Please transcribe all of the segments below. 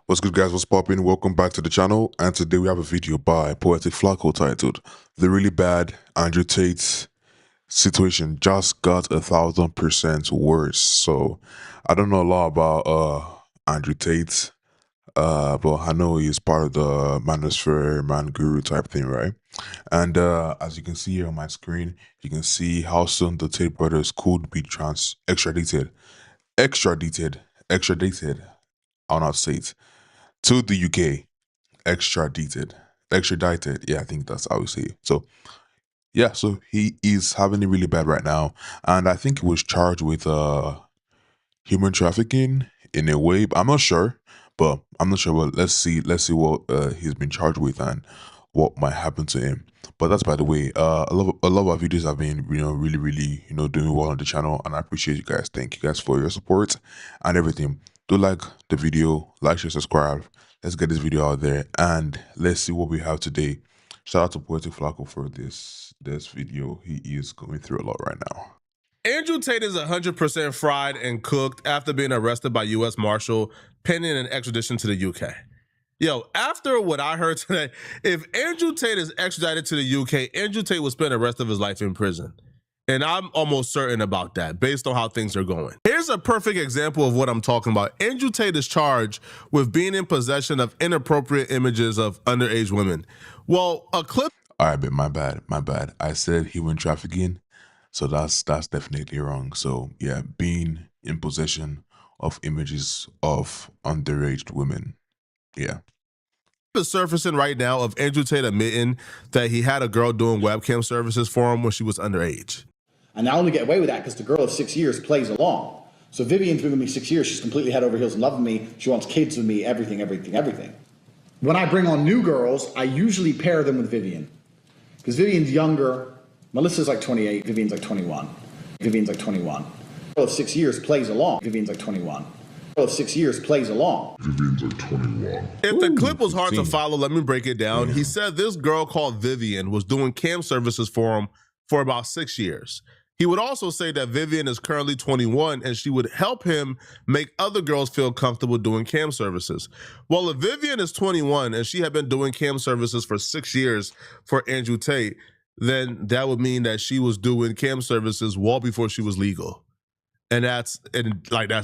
What's good, guys? What's poppin'? Welcome back to the channel. And today we have a video by Poetic Flacco titled "The Really Bad Andrew Tate Situation Just Got 1,000% Worse." So I don't know a lot about Andrew Tate, but I know he's part of the Manosphere Man Guru type thing, right? And as you can see here on my screen, you can see how soon the Tate brothers could be extradited. I'll not say it to the UK, extradited. Yeah, I think that's how we say it. So yeah, so he is having it really bad right now, and I think he was charged with human trafficking in a way. But I'm not sure. But let's see what he's been charged with and what might happen to him. But that's by the way. A lot of our videos have been really doing well on the channel, and I appreciate you guys. Thank you guys for your support and everything. Do like the video, like, share, subscribe. Let's get this video out there and let's see what we have today. Shout out to Poetic Flacco for this video. He is going through a lot right now. Andrew Tate is 100% fried and cooked after being arrested by U.S. Marshal pending an extradition to the UK. Yo, after what I heard today, if Andrew Tate is extradited to the UK, Andrew Tate will spend the rest of his life in prison. And I'm almost certain about that based on how things are going. Here's a perfect example of what I'm talking about. Andrew Tate is charged with being in possession of inappropriate images of underage women. Well, a clip. All right, but my bad. I said human trafficking, so that's definitely wrong. So yeah, being in possession of images of underage women. Yeah. Is surfacing right now of Andrew Tate admitting that he had a girl doing webcam services for him when she was underage. And I only get away with that because the girl of 6 years plays along. So Vivian's been with me 6 years. She's completely head over heels in love with me. She wants kids with me, everything. When I bring on new girls, I usually pair them with Vivian. Because Vivian's younger. Melissa's like 28. Vivian's like 21. Girl of 6 years plays along. Vivian's like 21. Girl of 6 years plays along. Vivian's like 21. If the clip was hard to follow, let me break it down. He said this girl called Vivian was doing cam services for him for about 6 years. He would also say that Vivian is currently 21 and she would help him make other girls feel comfortable doing cam services. Well, if Vivian is 21 and she had been doing cam services for 6 years for Andrew Tate, then that would mean that she was doing cam services well before she was legal. And that's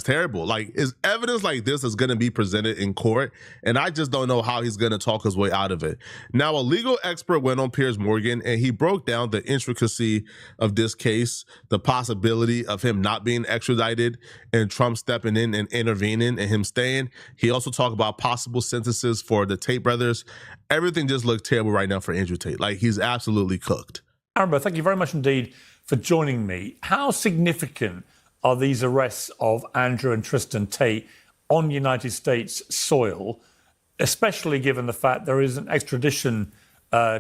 terrible. Like, is evidence like this is going to be presented in court, and I just don't know how he's going to talk his way out of it. Now, a legal expert went on Piers Morgan, and he broke down the intricacy of this case, the possibility of him not being extradited, and Trump stepping in and intervening, and him staying. He also talked about possible sentences for the Tate brothers. Everything just looks terrible right now for Andrew Tate. Like, he's absolutely cooked. Arambo, thank you very much indeed for joining me. How significant are these arrests of Andrew and Tristan Tate on United States soil, especially given the fact there is an extradition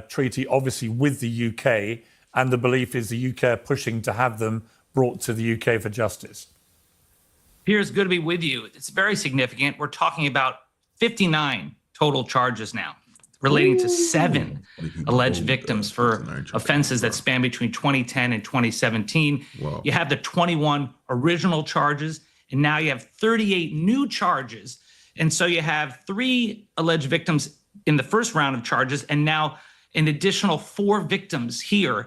treaty, obviously, with the UK, and the belief is the UK are pushing to have them brought to the UK for justice? Piers, good to be with you. It's very significant. We're talking about 59 total charges now, relating to 7 alleged victims for offenses that span between 2010 and 2017. Wow. You have the 21 original charges, and now you have 38 new charges. And so you have 3 alleged victims in the first round of charges, and now an additional 4 victims here.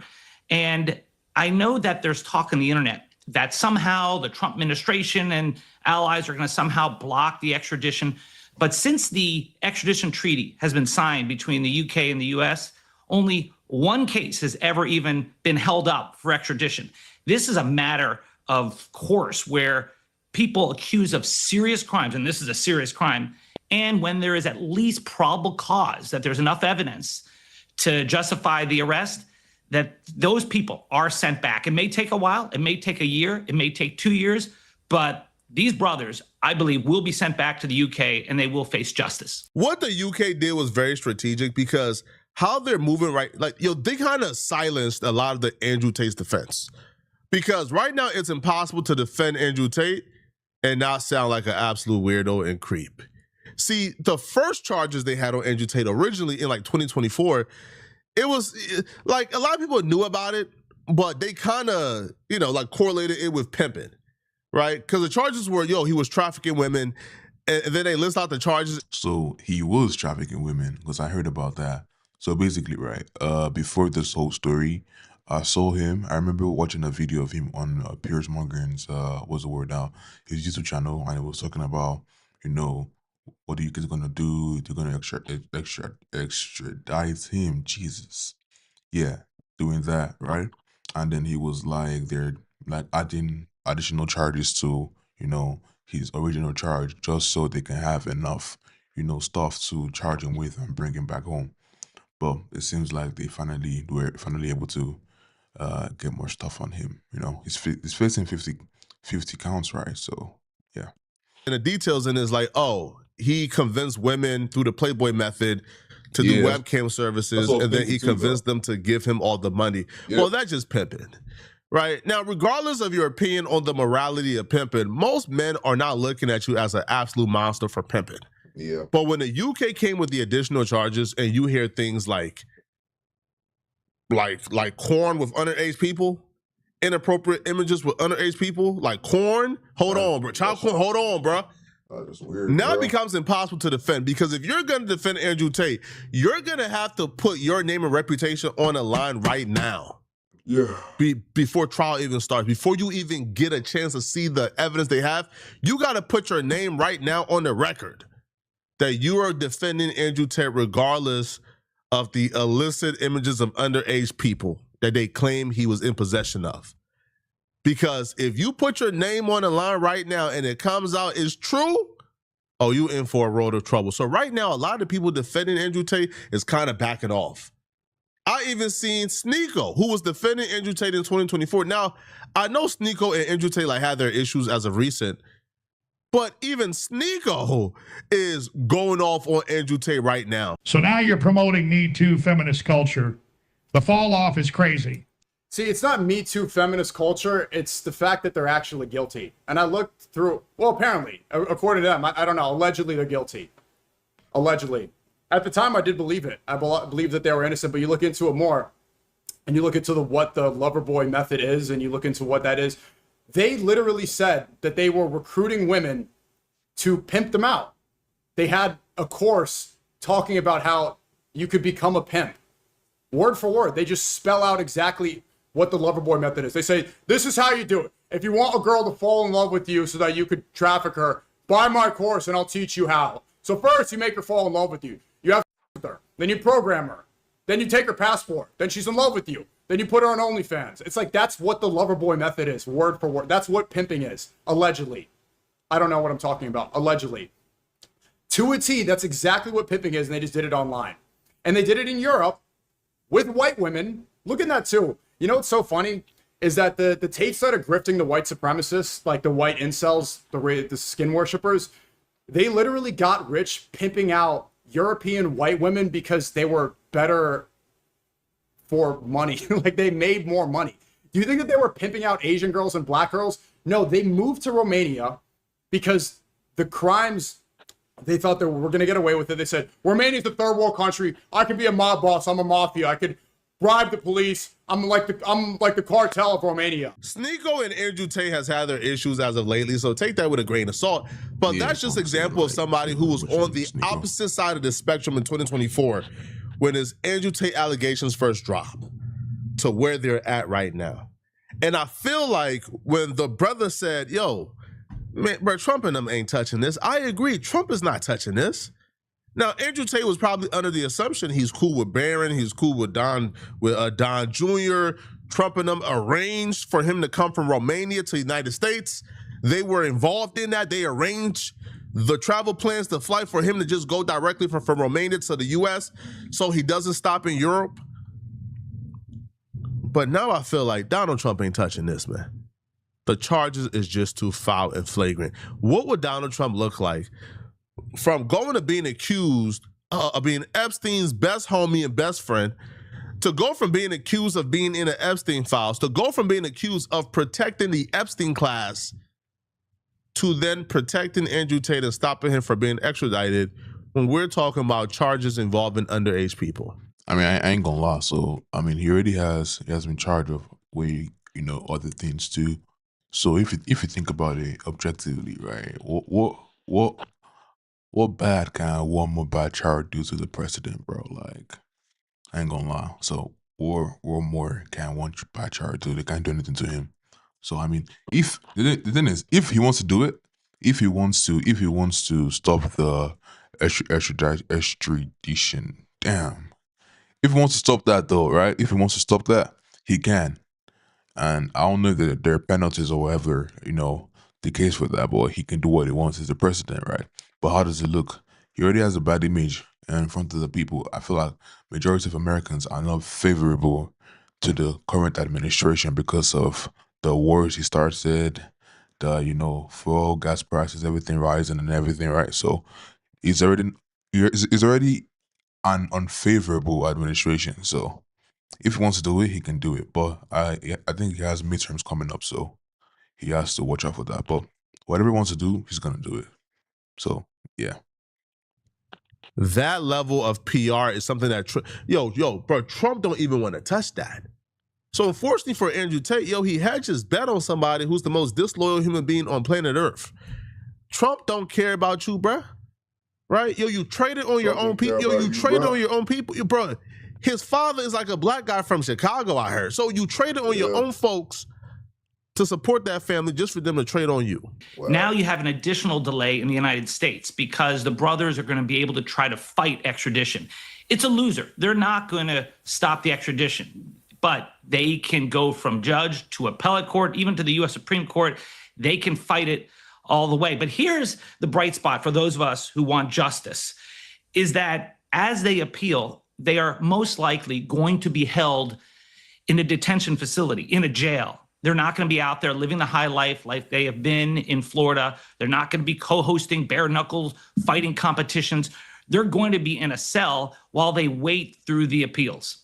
And I know that there's talk on the internet that somehow the Trump administration and allies are going to somehow block the extradition. But since the extradition treaty has been signed between the UK and the US, only one case has ever even been held up for extradition. This is a matter of course where people accused of serious crimes, and this is a serious crime, and when there is at least probable cause that there's enough evidence to justify the arrest, that those people are sent back. It may take a while, it may take a year, it may take 2 years, but these brothers, I believe, will be sent back to the UK and they will face justice. What the UK did was very strategic because how they're moving they kind of silenced a lot of the Andrew Tate's defense. Because right now it's impossible to defend Andrew Tate and not sound like an absolute weirdo and creep. See, the first charges they had on Andrew Tate originally in 2024, it was like a lot of people knew about it, but they kind of, correlated it with pimping. Right? Because the charges were, he was trafficking women And then they list out the charges. So he was trafficking women, because I heard about that. So basically, right, before this whole story, I saw him. I remember watching a video of him on Piers Morgan's what's the word now? His YouTube channel, and it was talking about, you know, what are you guys gonna do? They're gonna extradite him. Jesus. Yeah, doing that, right? And then he was like, they're like adding additional charges to, you know, his original charge, just so they can have enough, you know, stuff to charge him with and bring him back home. But it seems like they were finally able to get more stuff on him. You know, he's facing 50 counts, right? So yeah. And the details in it is like, oh, he convinced women through the Playboy method to do Yeah. webcam services, and then he convinced them to give him all the money. Yeah. Well, that's just pimping. Right? Now, regardless of your opinion on the morality of pimping, most men are not looking at you as an absolute monster for pimping. Yeah. But when the UK came with the additional charges, and you hear things like corn with underage people, inappropriate images with underage people, like corn. Hold on, bro. Child corn. Hold on, bro. That's weird. Now it becomes impossible to defend, because if you're going to defend Andrew Tate, you're going to have to put your name and reputation on the line right now. Yeah. Before trial even starts, before you even get a chance to see the evidence they have, you got to put your name right now on the record that you are defending Andrew Tate regardless of the illicit images of underage people that they claim he was in possession of. Because if you put your name on the line right now and it comes out is true, oh, you in for a world of trouble. So right now, a lot of people defending Andrew Tate is kind of backing off. I even seen Sneeko, who was defending Andrew Tate in 2024. Now, I know Sneeko and Andrew Tate had their issues as of recent, but even Sneeko is going off on Andrew Tate right now. So now you're promoting Me Too feminist culture. The fall off is crazy. See, it's not Me Too feminist culture. It's the fact that they're actually guilty. And I looked through, well, apparently, according to them, I don't know, allegedly they're guilty. Allegedly. At the time, I did believe it. I believe that they were innocent, but you look into it more, and you look into what the Loverboy method is, and you look into what that is. They literally said that they were recruiting women to pimp them out. They had a course talking about how you could become a pimp. Word for word, they just spell out exactly what the Loverboy method is. They say, this is how you do it. If you want a girl to fall in love with you so that you could traffic her, buy my course and I'll teach you how. So first you make her fall in love with you. You have with her. Then you program her. Then you take her passport. Then she's in love with you. Then you put her on OnlyFans. It's like, that's what the Loverboy method is, word for word. That's what pimping is, allegedly. I don't know what I'm talking about, allegedly. To a T, that's exactly what pimping is, and they just did it online. And they did it in Europe with white women. Look at that too. You know what's so funny is that the Tates that are grifting the white supremacists, like the white incels, the skin worshippers, they literally got rich pimping out European white women because they were better for money. Like, they made more money. Do you think that they were pimping out Asian girls and black girls? No, they moved to Romania because the crimes, they thought they were going to get away with it. They said, Romania's the third world country. I could be a mob boss. I'm a mafia. I could bribe the police. I'm like the cartel of Romania. Sneeko and Andrew Tate has had their issues as of lately, so take that with a grain of salt. But Yeah, that's just an obviously, example of like, somebody who was on the Sneeko. opposite side of the spectrum in 2024 when his Andrew Tate allegations first dropped to where they're at right now. And I feel like when the brother said, yo, man, bro, Trump and them ain't touching this, I agree. Trump is not touching this. Now, Andrew Tate was probably under the assumption he's cool with Barron, he's cool with Don Jr. Trump and them arranged for him to come from Romania to the United States. They were involved in that. They arranged the travel plans to fly for him to just go directly from Romania to the US so he doesn't stop in Europe. But now I feel like Donald Trump ain't touching this, man. The charges is just too foul and flagrant. What would Donald Trump look like from going to being accused of being Epstein's best homie and best friend, to go from being accused of being in the Epstein files, to go from being accused of protecting the Epstein class, to then protecting Andrew Tate and stopping him from being extradited when we're talking about charges involving underage people? I mean, I ain't gonna lie. So, I mean, he has been charged of way, other things too. So if you think about it objectively, right? What what bad can one more bad charge do to the president, bro? Like, I ain't gonna lie. So, or more can one bad charge do? They can't do anything to him. So, I mean, if the thing is, if he wants to do it, if he wants to stop the extradition, damn. If he wants to stop that, though, right? If he wants to stop that, he can. And I don't know that there are penalties or whatever, the case for that, but he can do what he wants as the president, right? But how does it look? He already has a bad image in front of the people. I feel like majority of Americans are not favorable to the current administration because of the wars he started, the fuel, gas prices, everything rising and everything, right? So he's already an unfavorable administration. So if he wants to do it, he can do it. But I think he has midterms coming up, so he has to watch out for that. But whatever he wants to do, he's gonna do it. So yeah. That level of PR is something that bro, Trump don't even want to touch that. So unfortunately for Andrew Tate, he hedged his bet on somebody who's the most disloyal human being on planet Earth. Trump don't care about you, bruh. Right? You traded on your own people. You traded on your own people, bro. His father is like a black guy from Chicago, I heard. So you traded on your own folks to support that family just for them to trade on you. Wow. Now you have an additional delay in the United States because the brothers are going to be able to try to fight extradition. It's a loser. They're not going to stop the extradition, but they can go from judge to appellate court, even to the U.S. Supreme Court. They can fight it all the way. But here's the bright spot for those of us who want justice, is that as they appeal, they are most likely going to be held in a detention facility, in a jail. They're not going to be out there living the high life like they have been in Florida. They're not going to be co-hosting bare knuckles fighting competitions. They're going to be in a cell while they wait through the appeals.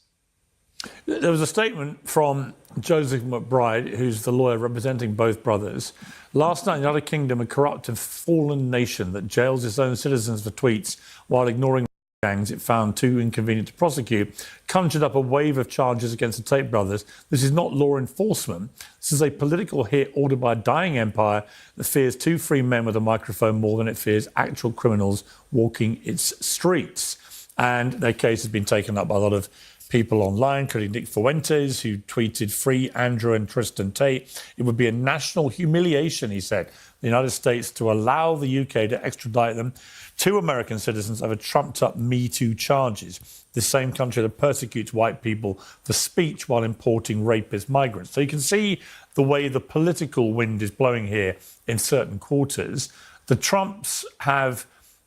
There was a statement from Joseph McBride, who's the lawyer representing both brothers. Last night, the United Kingdom, a corrupt and fallen nation that jails its own citizens for tweets while ignoring gangs it found too inconvenient to prosecute, conjured up a wave of charges against the Tate brothers. This is not law enforcement. This is a political hit ordered by a dying empire that fears two free men with a microphone more than it fears actual criminals walking its streets. And their case has been taken up by a lot of people online, including Nick Fuentes, who tweeted, "Free Andrew and Tristan Tate. It would be a national humiliation," he said, the United States to allow the UK to extradite them. Two American citizens over trumped-up Me Too charges. The same country that persecutes white people for speech while importing rapist migrants. So you can see the way the political wind is blowing here in certain quarters. The Trumps have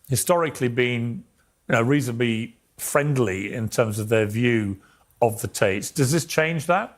historically been reasonably friendly in terms of their view of the Tates. Does this change that?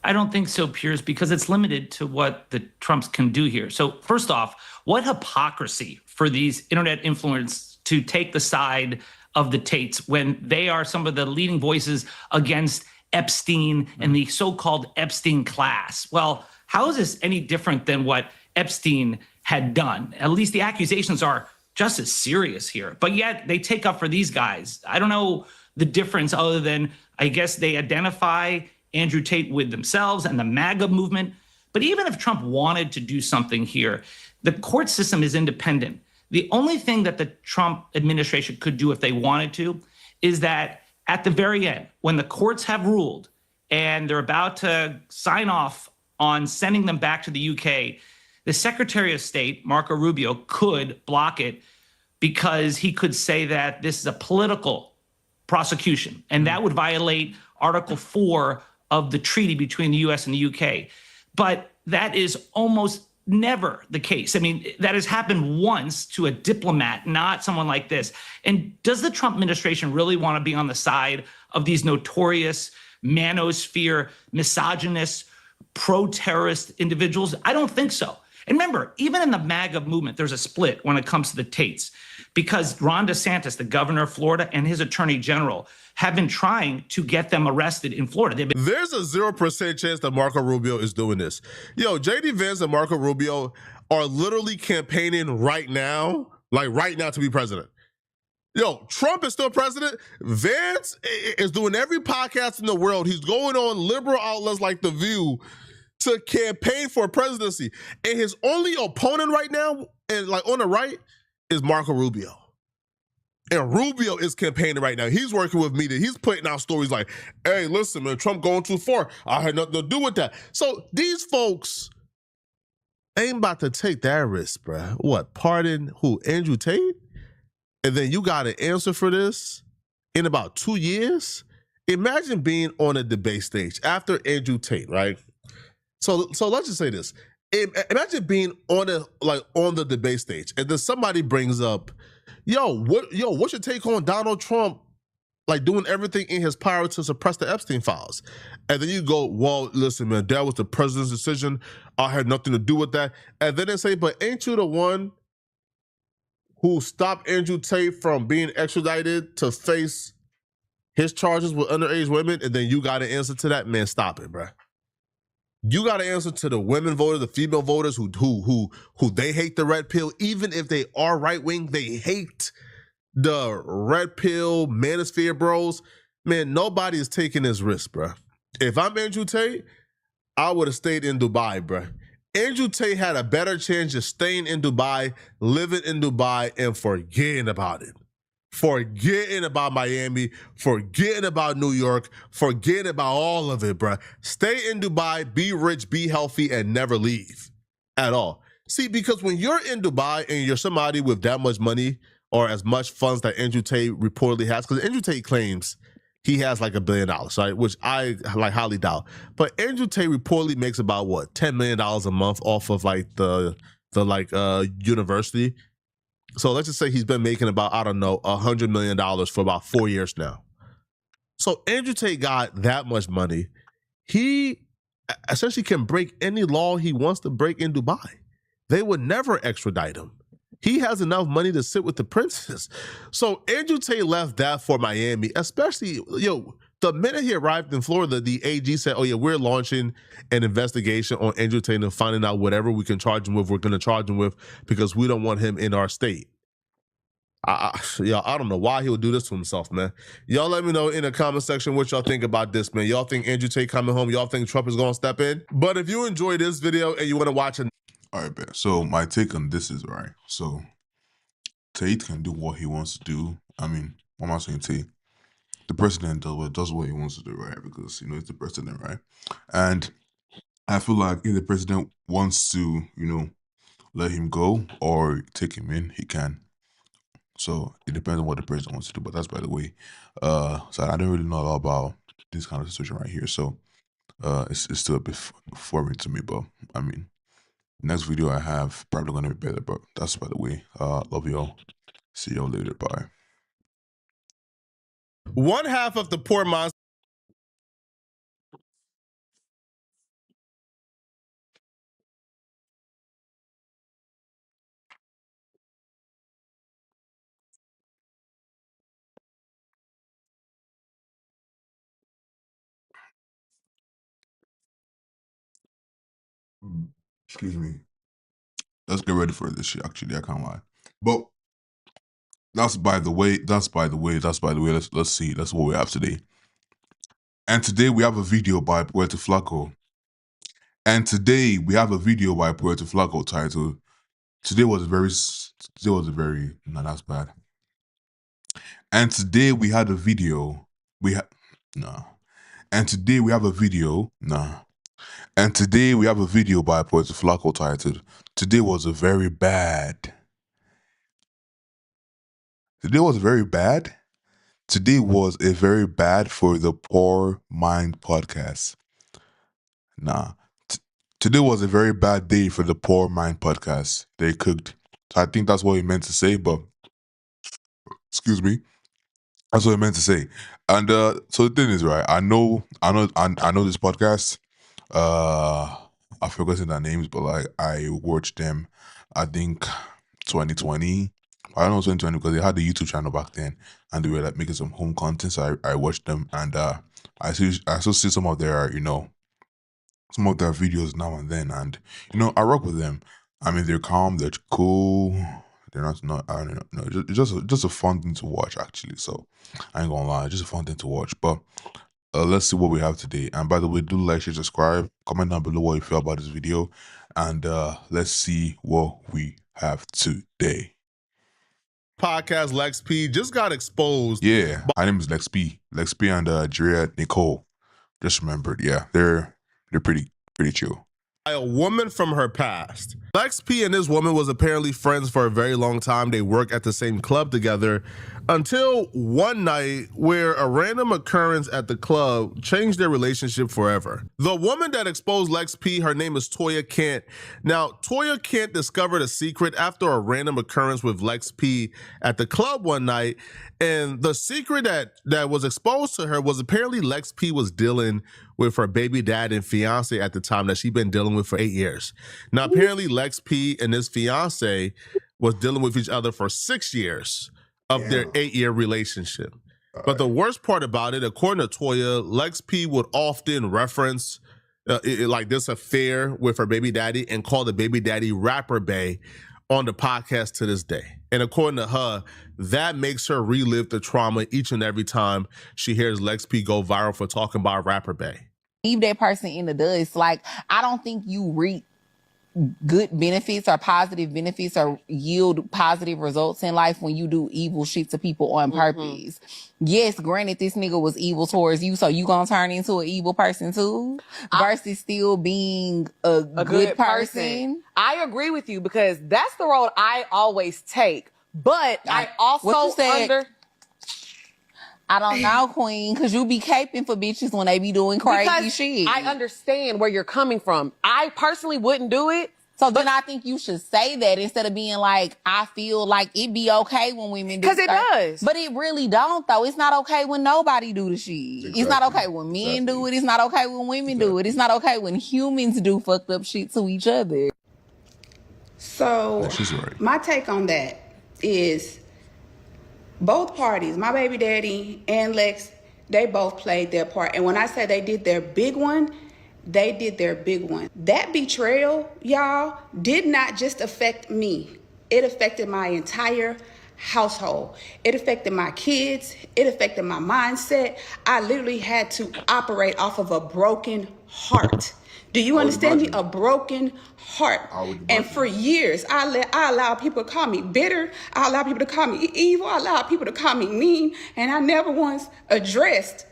I don't think so, Piers, because it's limited to what the Trumps can do here. So first off, what hypocrisy for these internet influencers to take the side of the Tates when they are some of the leading voices against Epstein and the so-called Epstein class. Well, how is this any different than what Epstein had done? At least the accusations are just as serious here, but yet they take up for these guys. I don't know the difference other than I guess they identify Andrew Tate with themselves and the MAGA movement. But even if Trump wanted to do something here, the court system is independent. The only thing that the Trump administration could do if they wanted to is that at the very end, when the courts have ruled and they're about to sign off on sending them back to the UK, the Secretary of State, Marco Rubio, could block it because he could say that this is a political prosecution, and that would violate Article 4 of the treaty between the US and the UK. But that is almost never the case. I mean, that has happened once to a diplomat, not someone like this. And does the Trump administration really want to be on the side of these notorious manosphere, misogynist, pro-terrorist individuals? I don't think so. And remember, even in the MAGA movement, there's a split when it comes to the Tates, because Ron DeSantis, the governor of Florida, and his attorney general have been trying to get them arrested in Florida. There's a 0% chance that Marco Rubio is doing this. J.D. Vance and Marco Rubio are literally campaigning right now to be president. Trump is still president. Vance is doing every podcast in the world. He's going on liberal outlets like The View to campaign for presidency. And his only opponent right now, and on the right, is Marco Rubio. And Rubio is campaigning right now. He's working with media. He's putting out stories like, hey, listen, man, Trump going too far. I had nothing to do with that. So these folks ain't about to take that risk, bruh. What, pardon who? Andrew Tate? And then you got to answer for this in about 2 years? Imagine being on a debate stage after Andrew Tate, right? So let's just say this. Imagine being on the debate stage, and then somebody brings up, what's your take on Donald Trump like doing everything in his power to suppress the Epstein files? And then you go, well, listen, man, that was the president's decision. I had nothing to do with that. And then they say, but ain't you the one who stopped Andrew Tate from being extradited to face his charges with underage women? And then you got to answer to that? Man, stop it, bruh. You got to answer to the women voters, the female voters who they hate the red pill, even if they are right wing. They hate the red pill manosphere bros. Man, nobody is taking this risk, bro. If I'm Andrew Tate, I would have stayed in Dubai, bro. Andrew Tate had a better chance of staying in Dubai, living in Dubai, and forgetting about it. Forgetting about Miami, forgetting about New York, forgetting about all of it, bruh. Stay in Dubai, be rich, be healthy, and never leave at all. See, because when you're in Dubai and you're somebody with that much money or as much funds that Andrew Tate reportedly has, because Andrew Tate claims he has like $1 billion, right? Which I like highly doubt. But Andrew Tate reportedly makes about what, $10 million a month off of like the university. So let's just say he's been making about, I don't know, $100 million for about 4 years now. So Andrew Tate got that much money. He essentially can break any law he wants to break in Dubai. They would never extradite him. He has enough money to sit with the princes. So Andrew Tate left that for Miami, especially, the minute he arrived in Florida, the AG said, oh yeah, we're launching an investigation on Andrew Tate and finding out whatever we can charge him with, we're going to charge him with because we don't want him in our state. I don't know why he would do this to himself, man. Y'all let me know in the comment section what y'all think about this, man. Y'all think Andrew Tate coming home? Y'all think Trump is going to step in? But if you enjoyed this video and you want to watch it. All right, bet. So my take on this is, right, so Tate can do what he wants to do. I mean, I'm not saying Tate. The president does what he wants to do, right? Because, he's the president, right? And I feel like if the president wants to, let him go or take him in, he can. So it depends on what the president wants to do. But that's by the way. So I don't really know a lot about this kind of situation right here. So it's still a bit foreign to me. But I mean, next video I have probably gonna be better. But that's by the way. Love y'all. See y'all later. Bye. One half of the poor monster. Excuse me. Let's get ready for this shit. Actually, I can't lie. But that's by the way. Let's see. That's what we have today. And today we have a video by Puerto Flaco. Titled Today was a very no, that's bad. And today we had a video. And today we have a video. And today we have a video by Puerto Flaco titled Today was a very bad. Today was very bad. Today was a very bad for the Poor Mind podcast. Today was a very bad day for the Poor Mind podcast. They cooked. So I think that's what he meant to say, but excuse me. That's what I meant to say. And so the thing is, right, I know this podcast. I've forgotten their names, but like I watched them, I think 2020. I don't know 2020 because they had the YouTube channel back then and they were like making some home content. So I watched them and I still see some of their, some of their videos now and then, and I rock with them. I mean, they're calm, they're cool, they're not I don't know, it's just a fun thing to watch actually. So I ain't gonna lie, just a fun thing to watch. But let's see what we have today. And by the way, do like, share, subscribe, comment down below what you feel about this video, and let's see what we have today. podcast Lex P just got exposed. Yeah, her name is Lex P. Lex P and Drea Nicole. Just remembered. Yeah, they're pretty chill. By a woman from her past. Lex P and this woman was apparently friends for a very long time. They work at the same club together until one night where a random occurrence at the club changed their relationship forever. The woman that exposed Lex P, her name is Toya Kent. Now, Toya Kent discovered a secret after a random occurrence with Lex P at the club one night. And the secret that was exposed to her was apparently Lex P was dealing with her baby dad and fiance at the time that she'd been dealing with for 8 years. Now, apparently Lex P and his fiance was dealing with each other for 6 years of their 8-year relationship. But the worst part about it, according to Toya, Lex P would often reference like this affair with her baby daddy and call the baby daddy Rapper Bay on the podcast to this day. And according to her, that makes her relive the trauma each and every time she hears Lex P go viral for talking about Rapper Bay. Leave that person in the dust. Like, I don't think you reap good benefits or positive benefits or yield positive results in life when you do evil shit to people on purpose. Yes, granted, this nigga was evil towards you, so you gonna turn into an evil person too, versus still being a good person. I agree with you because that's the road I always take. But I also I don't know, Queen, because you be caping for bitches when they be doing crazy shit. I understand where you're coming from. I personally wouldn't do it. So then I think you should say that instead of being like, I feel like it be okay when women do. Because it does. But it really don't, though. It's not okay when nobody do the shit. Exactly. It's not okay when men do it. It's not okay when women do it. It's not okay when humans do fucked up shit to each other. So my take on that is both parties, my baby daddy and Lex, they both played their part. And when I say they did their big one, they did their big one. That betrayal, y'all, did not just affect me. It affected my entire household. It affected my kids. It affected my mindset. I literally had to operate off of a broken heart. Do you understand me? A broken heart. And for years, I allowed people to call me bitter. I allowed people to call me evil. I allowed people to call me mean. And I never once addressed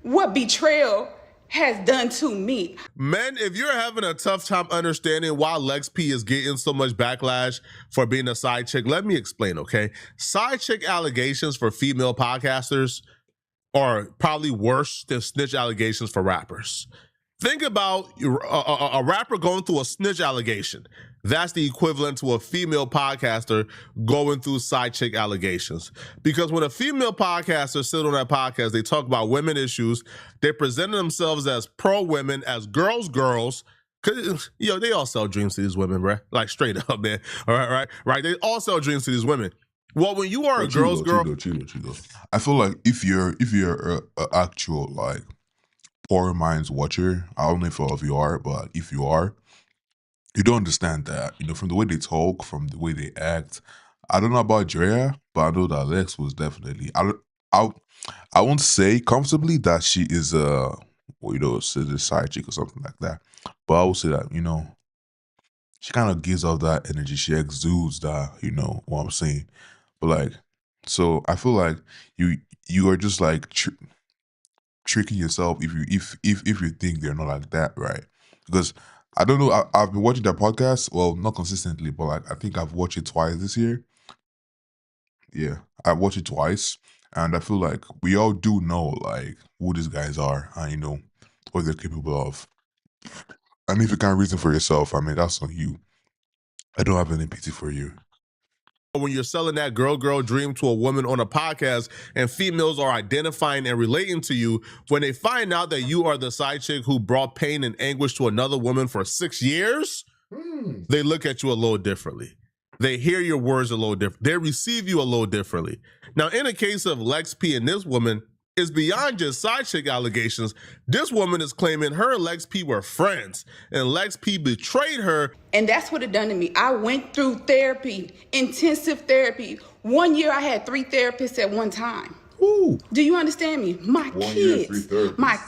what betrayal has done to me. Men, if you're having a tough time understanding why Lex P is getting so much backlash for being a side chick, let me explain, okay? Side chick allegations for female podcasters are probably worse than snitch allegations for rappers. Think about a rapper going through a snitch allegation. That's the equivalent to a female podcaster going through side chick allegations. Because when a female podcaster sit on that podcast, they talk about women issues. They present themselves as pro-women, as girls. Cause they all sell dreams to these women, right? Like straight up, man. All right. They all sell dreams to these women. Well, when you are a girl's girl, I feel like if you're a actual like Poor Minds watcher, I don't know if all of you are, but if you are, you don't understand that, from the way they talk, from the way they act. I don't know about Drea, but I know that Lex was definitely, I won't say comfortably that she is a side chick or something like that, but I will say that, she kind of gives off that energy. She exudes that, what I'm saying. But like, so I feel like you are just like tricking yourself if you think they're not like that, right? Because I don't know, I've been watching that podcast, well, not consistently, but like I think I've watched it twice this year. Yeah, I watched it twice, and I feel like we all do know like who these guys are and what they're capable of. And if you can't reason for yourself, I mean, that's on you. I don't have any pity for you. When you're selling that girl dream to a woman on a podcast and females are identifying and relating to you, when they find out that you are the side chick who brought pain and anguish to another woman for 6 years, they look at you a little differently. They hear your words a little different. They receive you a little differently. Now, in the case of Lex P and this woman, it's beyond just side chick allegations. This woman is claiming her and Lex P were friends, and Lex P betrayed her. And that's what it done to me. I went through therapy, intensive therapy. 1 year I had 3 therapists at one time. Ooh. Do you understand me? My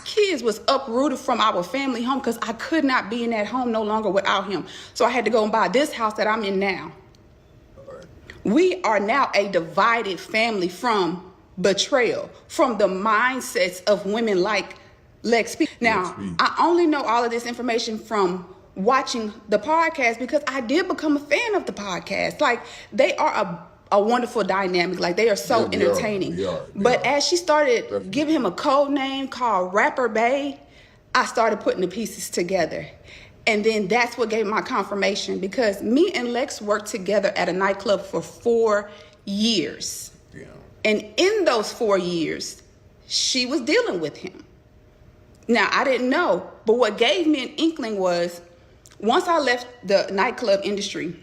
kids was uprooted from our family home because I could not be in that home no longer without him. So I had to go and buy this house that I'm in now. We are now a divided family from betrayal, from the mindsets of women like Lex P. Now, I only know all of this information from watching the podcast because I did become a fan of the podcast. Like, they are a wonderful dynamic. Like, they are so entertaining. They are. As she started giving him a code name called Rapper Bae, I started putting the pieces together. And then that's what gave my confirmation, because me and Lex worked together at a nightclub for 4 years. Yeah. And in those 4 years, she was dealing with him. Now, I didn't know, but what gave me an inkling was, once I left the nightclub industry,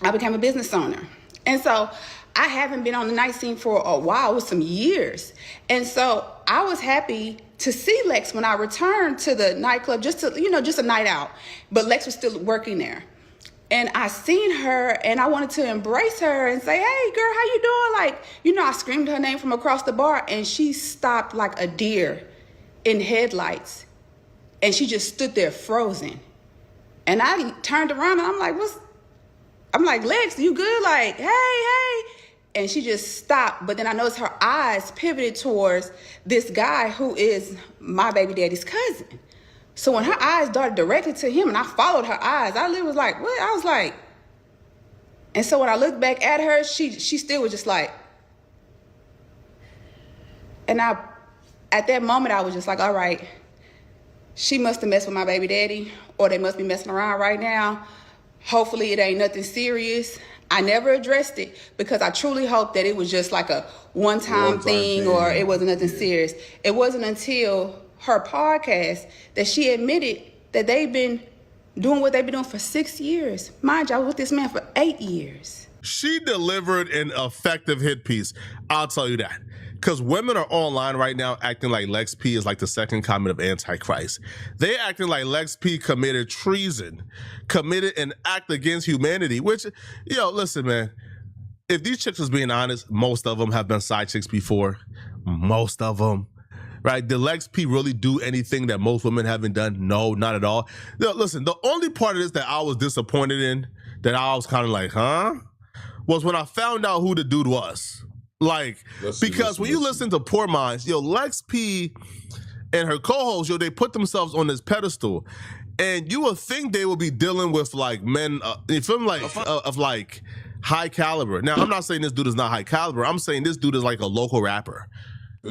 I became a business owner. And so I haven't been on the night scene for a while, it was some years. And so I was happy to see Lex when I returned to the nightclub, just a night out. But Lex was still working there. And I seen her and I wanted to embrace her and say, hey girl, how you doing? I screamed her name from across the bar and she stopped like a deer in headlights. And she just stood there frozen. And I turned around and I'm like, Lex, you good? Like, hey. And she just stopped. But then I noticed her eyes pivoted towards this guy who is my baby daddy's cousin. So when her eyes darted directly to him and I followed her eyes, I literally was like, what? I was like, and so when I looked back at her, she still was just like, and at that moment, I was just like, all right, she must have messed with my baby daddy, or they must be messing around right now. Hopefully it ain't nothing serious. I never addressed it because I truly hoped that it was just like a one-time thing or it wasn't nothing serious. It wasn't until her podcast that she admitted that they've been doing what they've been doing for 6 years. Mind you, I was with this man for 8 years. She delivered an effective hit piece. I'll tell you that. Because women are online right now acting like Lex P is like the second coming of Antichrist. They acting like Lex P committed treason, committed an act against humanity, which, listen, man, if these chicks was being honest, most of them have been side chicks before. Most of them. Right? Did Lex P really do anything that most women haven't done? No, not at all. Listen, the only part of this that I was disappointed in, that I was kind of like, was when I found out who the dude was. Like, because when you listen to Poor Minds, Lex P and her co-host, they put themselves on this pedestal, and you would think they would be dealing with like men, you feel me, of like high caliber. Now, I'm not saying this dude is not high caliber. I'm saying this dude is like a local rapper.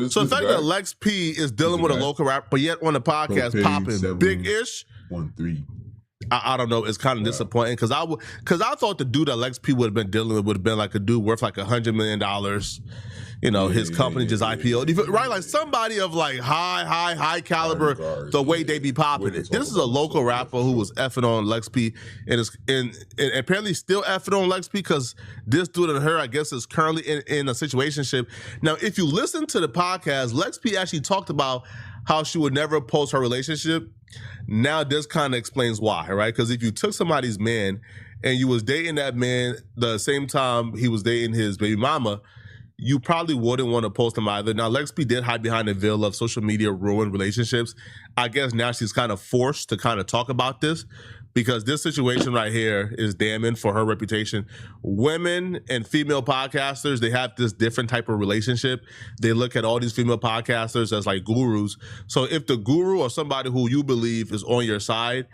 So the fact that Lex P is dealing with a local rapper, but yet on the podcast popping big-ish, 1-3. I don't know. It's kind of disappointing because I thought the dude that Lex P would have been dealing with would have been like a dude worth like $100 million. His company just IPO'd, right? Like somebody of like high caliber, the way they be popping it. This is a local rapper who was effing on Lex P and apparently still effing on Lex P because this dude and her, I guess, is currently in a situationship. Now, if you listen to the podcast, Lex P actually talked about how she would never post her relationship. Now this kind of explains why, right? Because if you took somebody's man and you was dating that man the same time he was dating his baby mama, you probably wouldn't want to post him either. Now, Lex P did hide behind the veil of social media ruined relationships. I guess now she's kind of forced to kind of talk about this because this situation right here is damning for her reputation. Women and female podcasters, they have this different type of relationship. They look at all these female podcasters as like gurus. So if the guru or somebody who you believe is on your side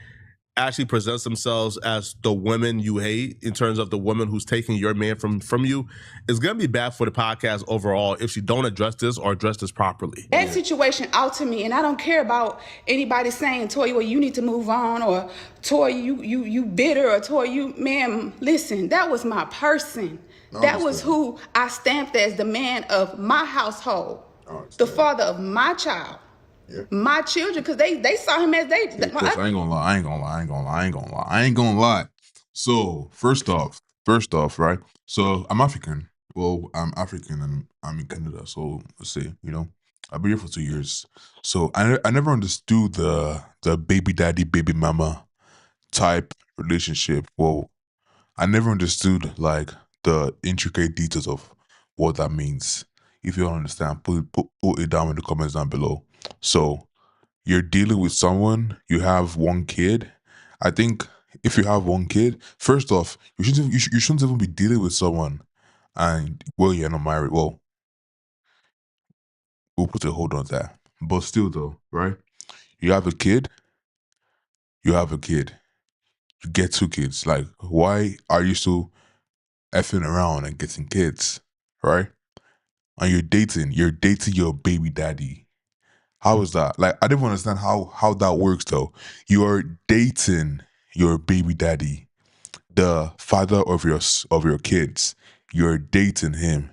actually presents themselves as the women you hate in terms of the woman who's taking your man from you, it's going to be bad for the podcast overall if she don't address this or address this properly. That situation out to me, and I don't care about anybody saying, Toya, well, you need to move on, or Toya, you bitter, or Toya, ma'am, listen, that was my person. That was who I stamped as the man of my household, the father of my child. Yeah. My children, because they saw him as they. I ain't gonna lie. So first off, right? So I'm African. Well, I'm African and I'm in Canada. So let's say, I've been here for 2 years. So I never understood the baby daddy, baby mama type relationship. Well, I never understood like the intricate details of what that means. If you don't understand, put it down in the comments down below. So you're dealing with someone, you have one kid. I think if you have one kid, first off, you shouldn't even be dealing with someone and well, you're not married. Well, we'll put a hold on that. But still, though, right? You have a kid. You have a kid. You get 2 kids. Like, why are you so effing around and getting kids, right? And you're dating your baby daddy. How is that? Like, I didn't understand how that works though. You're dating your baby daddy, the father of your kids. You're dating him.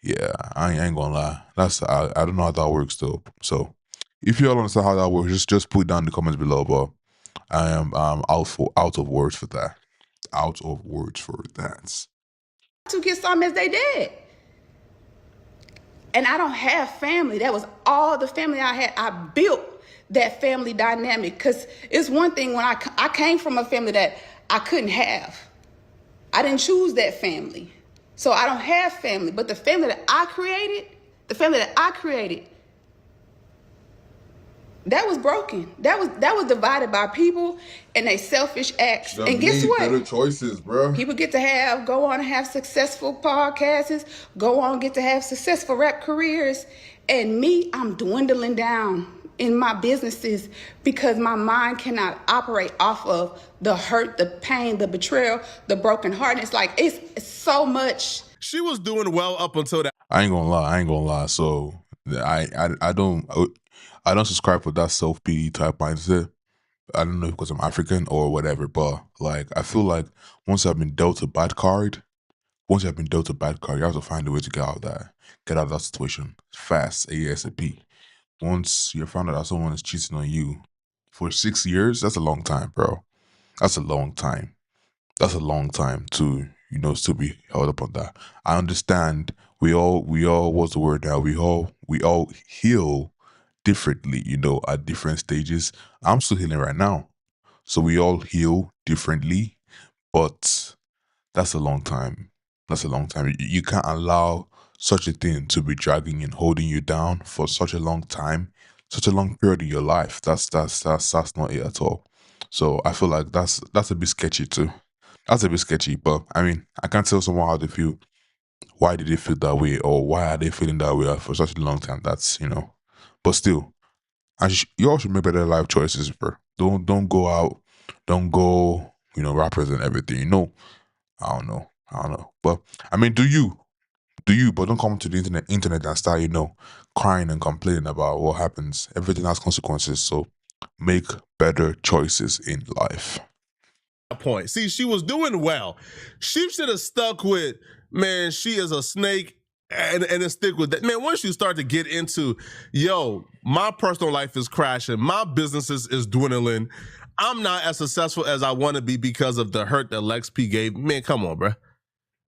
Yeah, I ain't gonna lie. I don't know how that works though. So if you all understand how that works, just put it down in the comments below. But I am out of words for that. Out of words for that. To get some as they did. And I don't have family. That was all the family I had. I built that family dynamic because it's one thing when I came from a family that I couldn't have. I didn't choose that family. So I don't have family, but the family that I created, that was broken. That was divided by people and they selfish acts. And guess what? Better choices, bro. People get to go on and have successful podcasts, go on and get to have successful rap careers. And me, I'm dwindling down in my businesses because my mind cannot operate off of the hurt, the pain, the betrayal, the broken heart. It's like, it's so much. She was doing well up until that. I ain't gonna lie. So I don't subscribe for that self-pity type mindset. I don't know if because I'm African or whatever, but like I feel like once I've been dealt a bad card, you have to find a way to get out of that situation fast, ASAP. Once you're found out that someone is cheating on you for 6 years, that's a long time, bro. That's a long time. That's a long time to, still be held up on that. I understand we all what's the word now? We all heal differently, at different stages. I'm still healing right now. So we all heal differently, but that's a long time. That's a long time. You can't allow such a thing to be dragging and holding you down for such a long time, such a long period in your life. That's not it at all. So I feel like that's a bit sketchy too. That's a bit sketchy, but I mean, I can't tell someone how they feel. Why did they feel that way, or why are they feeling that way for such a long time? That's but still, you all should make better life choices, bro. Don't go out, don't go, rappers and everything. I don't know. But I mean, do you? But don't come to the internet and start, crying and complaining about what happens. Everything has consequences. So make better choices in life. Point. See, she was doing well. She should have stuck with, man, she is a snake and then stick with that. Man, once you start to get into, my personal life is crashing, my business is dwindling, I'm not as successful as I want to be because of the hurt that Lex P gave. Man, come on, bro.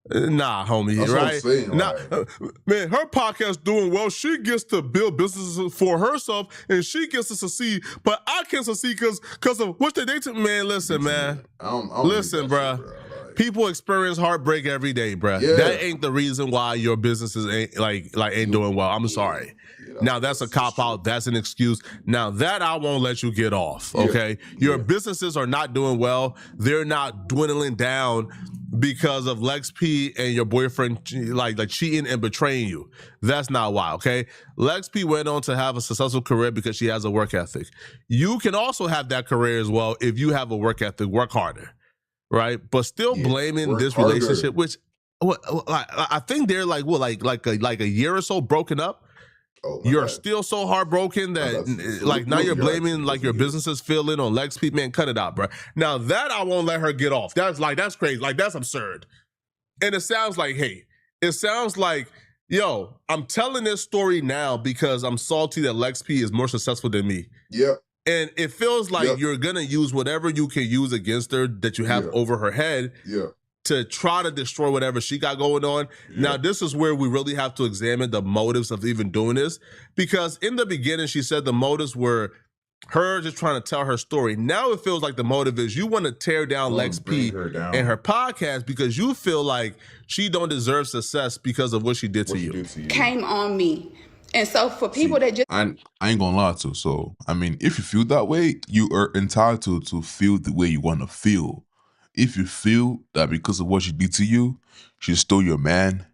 Nah, homie, that's right? What I'm saying, nah, right? Man, her podcast doing well. She gets to build businesses for herself, and she gets to succeed. But I can't succeed because of what they do. Man, listen, man. Listen, bro. People experience heartbreak every day, bro. Yeah. That ain't the reason why your businesses ain't doing well. I'm sorry. Now that's a cop out. That's an excuse. Now that I won't let you get off. Okay, your businesses are not doing well. They're not dwindling down because of Lex P and your boyfriend like cheating and betraying you. That's not why. Okay, Lex P went on to have a successful career because she has a work ethic. You can also have that career as well if you have a work ethic. Work harder, right? But still blaming this relationship, which I think they're like a year or so broken up. Oh, you're still so heartbroken that now you're blaming your businesses failing on Lex P. Man, cut it out, bro. Now that I won't let her get off. That's crazy. That's absurd. And it sounds like, I'm telling this story now because I'm salty that Lex P is more successful than me. Yeah. And it feels like you're gonna use whatever you can use against her that you have over her head. Yeah. To try to destroy whatever she got going on. Yeah. Now, this is where we really have to examine the motives of even doing this. Because in the beginning, she said the motives were her just trying to tell her story. Now it feels like the motive is you want to tear down Lex P and her podcast because you feel like she don't deserve success because of what she did to you. Came on me. And so for people that just... I ain't gonna lie to. So, I mean, if you feel that way, you are entitled to feel the way you want to feel. if you feel that because of what she did to you, she stole your man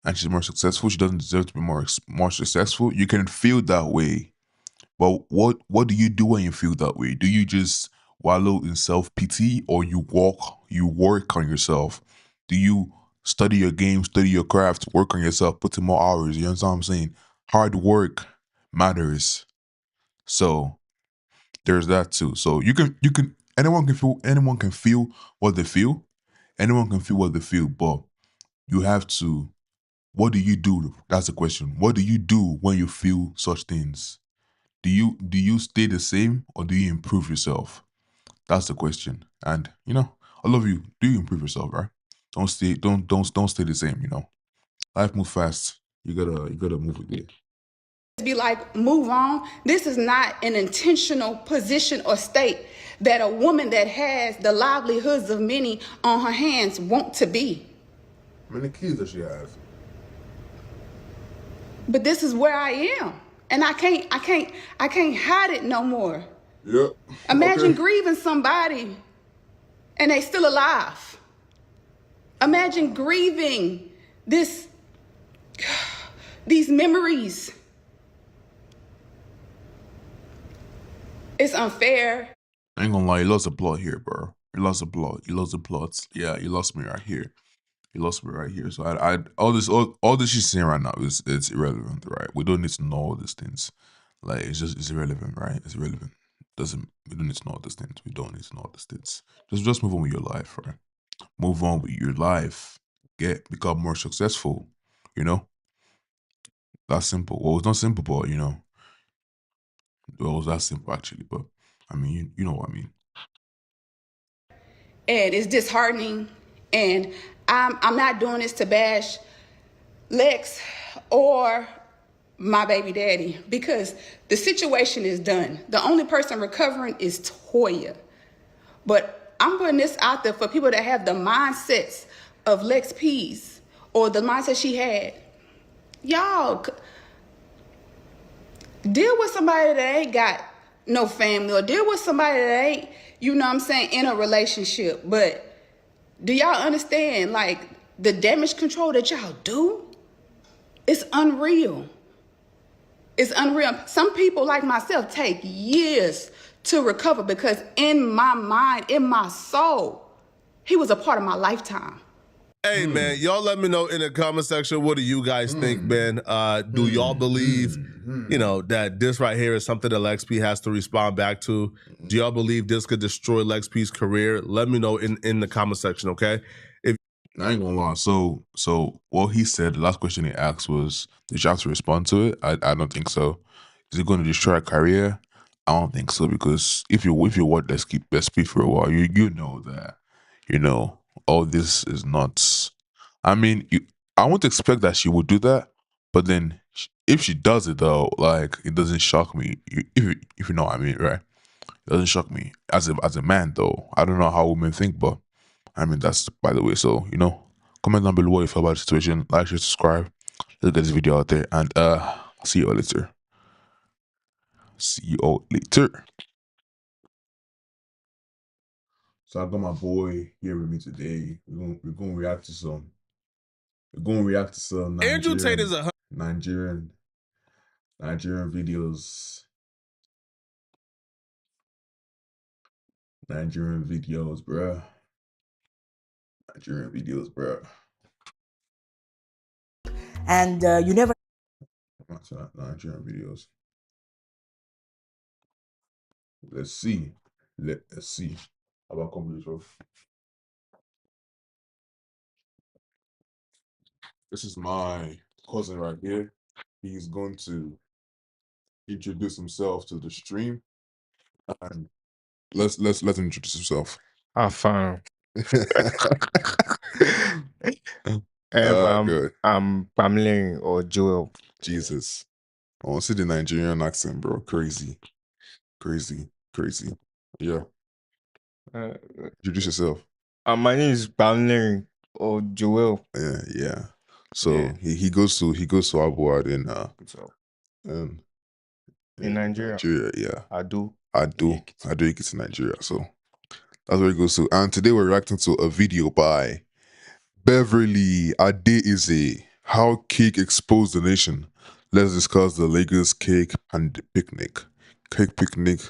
and she's more successful, she doesn't deserve to be more successful, you can feel that way. But what do you do when you feel that way? Do you just wallow in self-pity, or you work on yourself? Do you study your game, study your craft, work on yourself, put in more hours? You understand what I'm saying? Hard work matters. So there's that too. So anyone can feel what they feel. Anyone can feel what they feel, but you have to, what do you do? That's the question. What do you do when you feel such things? Do you stay the same, or do you improve yourself? That's the question. And I love you. Do you improve yourself, right? Don't stay the same, Life moves fast. You gotta move with it. Be like, move on. This is not an intentional position or state that a woman that has the livelihoods of many on her hands want to be. How many kids does she have? But this is where I am. And I can't hide it no more. Yep. Imagine grieving somebody and they still alive. Imagine grieving these memories. It's unfair. I ain't gonna lie, you lost the plot here, bro. You lost the plot. You lost the plots. Yeah, you lost me right here. You lost me right here. So I all this she's saying right now it's irrelevant, right? We don't need to know all these things. Like it's irrelevant, right? It's irrelevant. We don't need to know all these things. We don't need to know all these things. Just move on with your life, right? Move on with your life. Become more successful. That's simple. Well, it's not simple, but well, it's that simple actually. But I mean, you know what I mean. And it's disheartening. And I'm not doing this to bash Lex or my baby daddy, because the situation is done. The only person recovering is Toya. But I'm putting this out there for people that have the mindsets of Lex Pease, or the mindset she had. Y'all, deal with somebody that ain't got no family, or deal with somebody that ain't, in a relationship. But do y'all understand, like, the damage control that y'all do? It's unreal. It's unreal. Some people like myself take years to recover, because in my mind, in my soul, he was a part of my lifetime. Hey, man, y'all let me know in the comment section, what do you guys think, man? Do y'all believe, that this right here is something that Lex P has to respond back to? Do y'all believe this could destroy Lex P's career? Let me know in the comment section, okay? I ain't gonna lie. So what he said, the last question he asked was, did you have to respond to it? I don't think so. Is it going to destroy a career? I don't think so, because if you watch Let's Speak for a while, you know that, all this is not. I mean, I won't expect that she would do that, but then if she does it though, like, it doesn't shock me. If you know what I mean, right? It doesn't shock me as a man though. I don't know how women think, but I mean, that's by the way. So, comment down below what you feel about the situation. Like, share, subscribe. Let's get this video out there. And see you all later. See you all later. So I got my boy here with me today. We're gonna react to some. We're gonna react to some Andrew Tate is a Nigerian videos. Nigerian videos, bruh. Nigerian videos, bruh. And you never. Nigerian videos. Let's see. Let's see. How about computer? This is my cousin right here. He's going to introduce himself to the stream. And let's let him introduce himself. Fine. Good. I'm Pamela or Joel. Jesus. I want to see the Nigerian accent, bro. Crazy. Yeah. Introduce yourself. My name is Pamela or Joel. Yeah. So he goes to Abuad in Nigeria. Yeah. I do Ekiti, Nigeria. So That's where it goes to. And today we're reacting to a video by Beverly Adeize, How Cake Exposed the Nation. Let's discuss the Lagos Cake and Picnic. Cake Picnic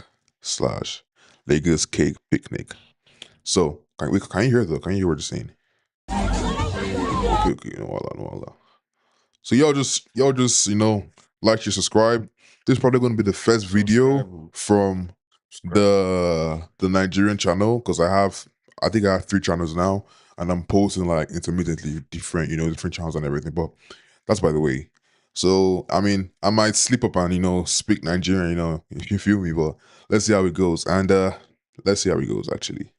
/ Lagos Cake Picnic. So, can you hear though? Can you hear what they're saying? Okay, no, voila. So y'all just, like, share, subscribe. This is probably going to be the first video from the Nigerian channel, because I think I have 3 channels now, and I'm posting like intermittently different channels and everything. But that's by the way. So I mean, I might slip up and speak Nigerian, if you feel me. But let's see how it goes, and let's see how it goes. Actually,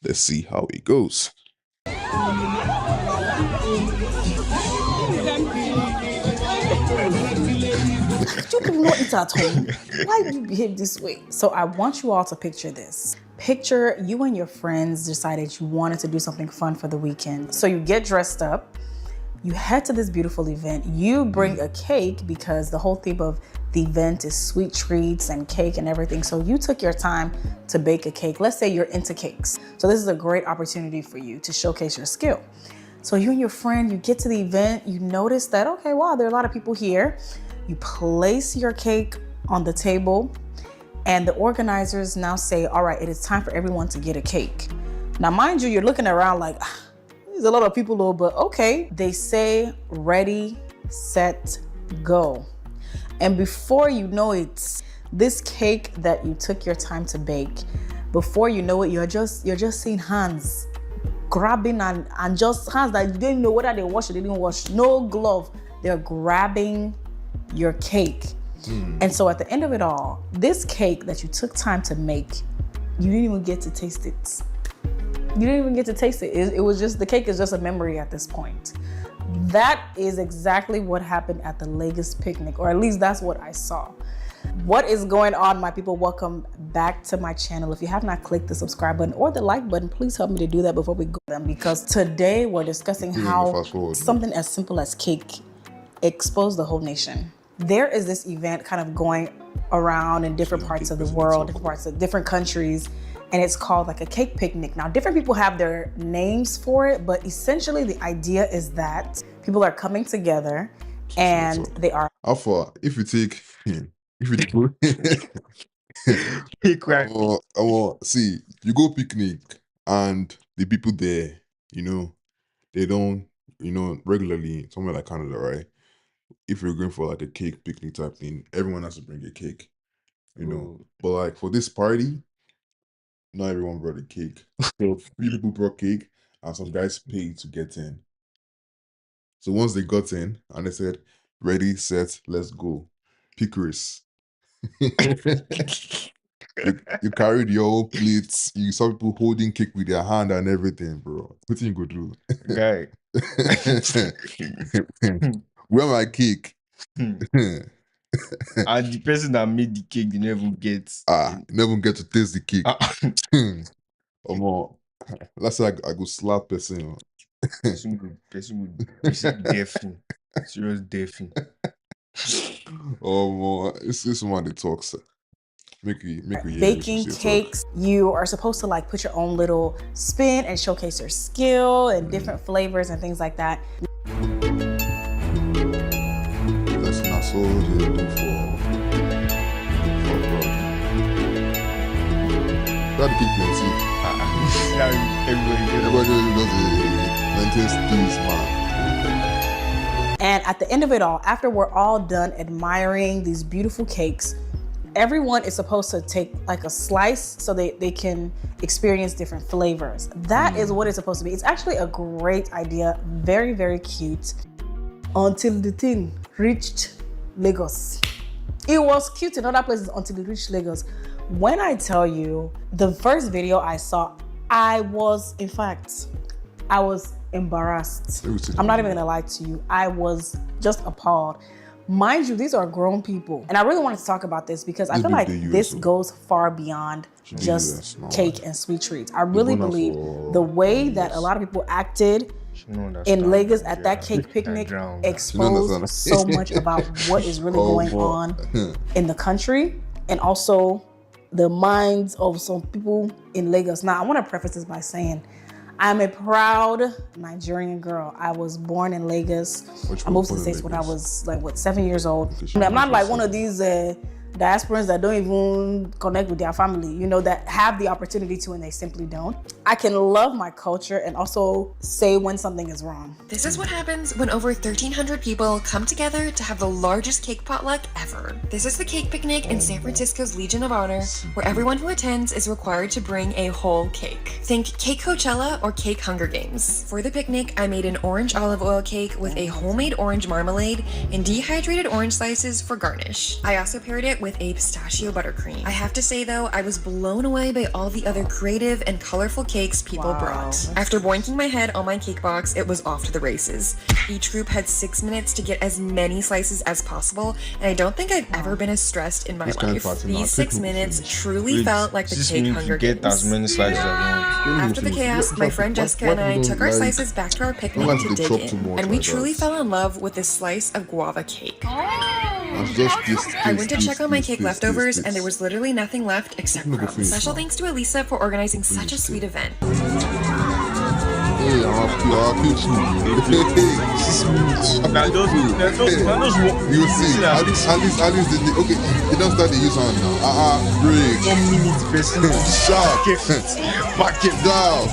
let's see how it goes. You do not eat at home. Why do you behave this way? So I want you all to picture this. Picture you and your friends decided you wanted to do something fun for the weekend. So you get dressed up, you head to this beautiful event, you bring a cake because the whole theme of the event is sweet treats and cake and everything. So you took your time to bake a cake. Let's say you're into cakes. So this is a great opportunity for you to showcase your skill. So you and your friend, you get to the event, you notice that, okay, wow, there are a lot of people here. You place your cake on the table, and the organizers now say, all right, it is time for everyone to get a cake. Now, mind you, you're looking around like, there's a lot of people though, but okay. They say, ready, set, go. And before you know it, this cake that you took your time to bake, before you know it, you're just seeing hands grabbing and just hands that you don't even know whether they wash or they didn't wash. No glove. They're grabbing your cake. And so at the end of it all, this cake that you took time to make, you didn't even get to taste it. You didn't even get to taste it. It was just, the cake is just a memory at this point. That is exactly what happened at the Lagos Picnic, or at least that's what I saw. What is going on, my people? Welcome back to my channel. If you have not clicked the subscribe button or the like button, please help me to do that before we go them, because today we're discussing how something as simple as cake exposed the whole nation. There is this event kind of going around in different parts of the world, different parts of different countries, and it's called like a cake picnic. Now, different people have their names for it, but essentially the idea is that people are coming together and they are. Alpha, if you take, see, you go picnic and the people there, they don't, regularly, somewhere like Canada, right? If you're going for like a cake picnic type thing, everyone has to bring a cake, But like for this party, not everyone brought a cake. So 3 people brought cake and some guys paid to get in. So once they got in and they said, ready, set, let's go. Pickers. you carried your own plates. You saw people holding cake with their hand and everything, bro. What you go do? Guy. Where my cake? And the person that made the cake, they never get. Never get to taste the cake. Let's say I go slap person. Person good. Deafing. Serious deafing. It's this one that talks. Make we baking cakes. You are supposed to like put your own little spin and showcase your skill and different flavors and things like that. That's not so they do for that cake plenty. Everybody does it. Man. And at the end of it all, after we're all done admiring these beautiful cakes, everyone is supposed to take like a slice so they can experience different flavors. That is what it's supposed to be. It's actually a great idea, very, very cute. Until the thing reached Lagos. It was cute in other places until it reached Lagos. When I tell you, the first video I saw, I was embarrassed. I'm not even gonna lie to you. I was just appalled. Mind you, these are grown people. And I really wanted to talk about this because I feel like this goes far beyond just cake and sweet treats. I really believe the way that a lot of people acted in Lagos at that cake picnic exposed so much about what is really going on in the country, and also the minds of some people in Lagos. Now, I want to preface this by saying I'm a proud Nigerian girl. I was born in Lagos. I moved to the States when I was 7 years old. I'm not like one of these diasporans that don't even connect with their family, that have the opportunity to and they simply don't. I can love my culture and also say when something is wrong. This is what happens when over 1,300 people come together to have the largest cake potluck ever. This is the cake picnic in San Francisco's Legion of Honor, where everyone who attends is required to bring a whole cake. Think Cake Coachella or Cake Hunger Games. For the picnic, I made an orange olive oil cake with a homemade orange marmalade and dehydrated orange slices for garnish. I also paired it with a pistachio buttercream. I have to say though, I was blown away by all the other creative and colorful cakes people brought. After boinking my head on my cake box, it was off to the races. Each group had 6 minutes to get as many slices as possible, and I don't think I've ever been as stressed in my life. These 6 minutes truly felt like the Cake Hunger Games. As many slices After the chaos, my friend Jessica and I took our slices back to our picnic to dig in, and we truly fell in love with this slice of guava cake. I went to check on my cake leftovers, and there was literally nothing left except crumbs. Special thanks to Elisa for organizing such a sweet event. You see, at least okay, they don't start the use on now. Break. 1 minute person. Sharp. Back it down.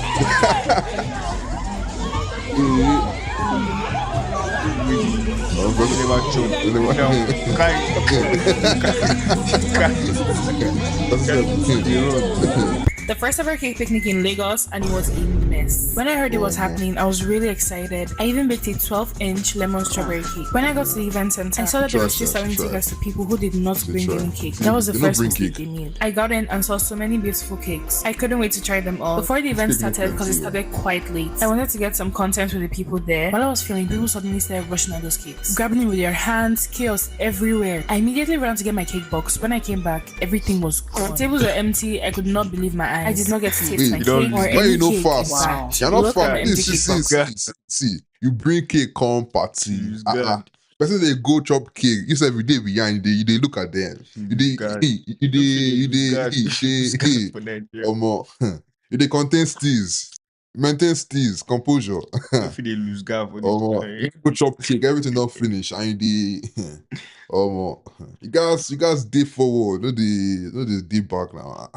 The first ever cake picnic in Lagos, and it was a mess. When I heard it was happening, I was really excited. I even baked a 12-inch lemon strawberry cake. When I got to the event center, I saw that they were still selling tickets to people who did not bring any cake. That was the first mistake they made. I got in and saw so many beautiful cakes. I couldn't wait to try them all. Before the event started, because it started quite late, I wanted to get some content with the people there. While I was filming, people suddenly started rushing at those cakes, grabbing them with their hands, chaos everywhere. I immediately ran to get my cake box. When I came back, everything was gone. The tables were empty. I could not believe my eyes. I did not get to taste my cake or any cake. Wow. You're not fast. See, you bring cake, come party. Person they go chop cake. You say every day behind they look at them. You they contain steez. Maintain steez, composure. If they lose guy for you go chop cake, everything not finish. And you guys day forward, no the day back now.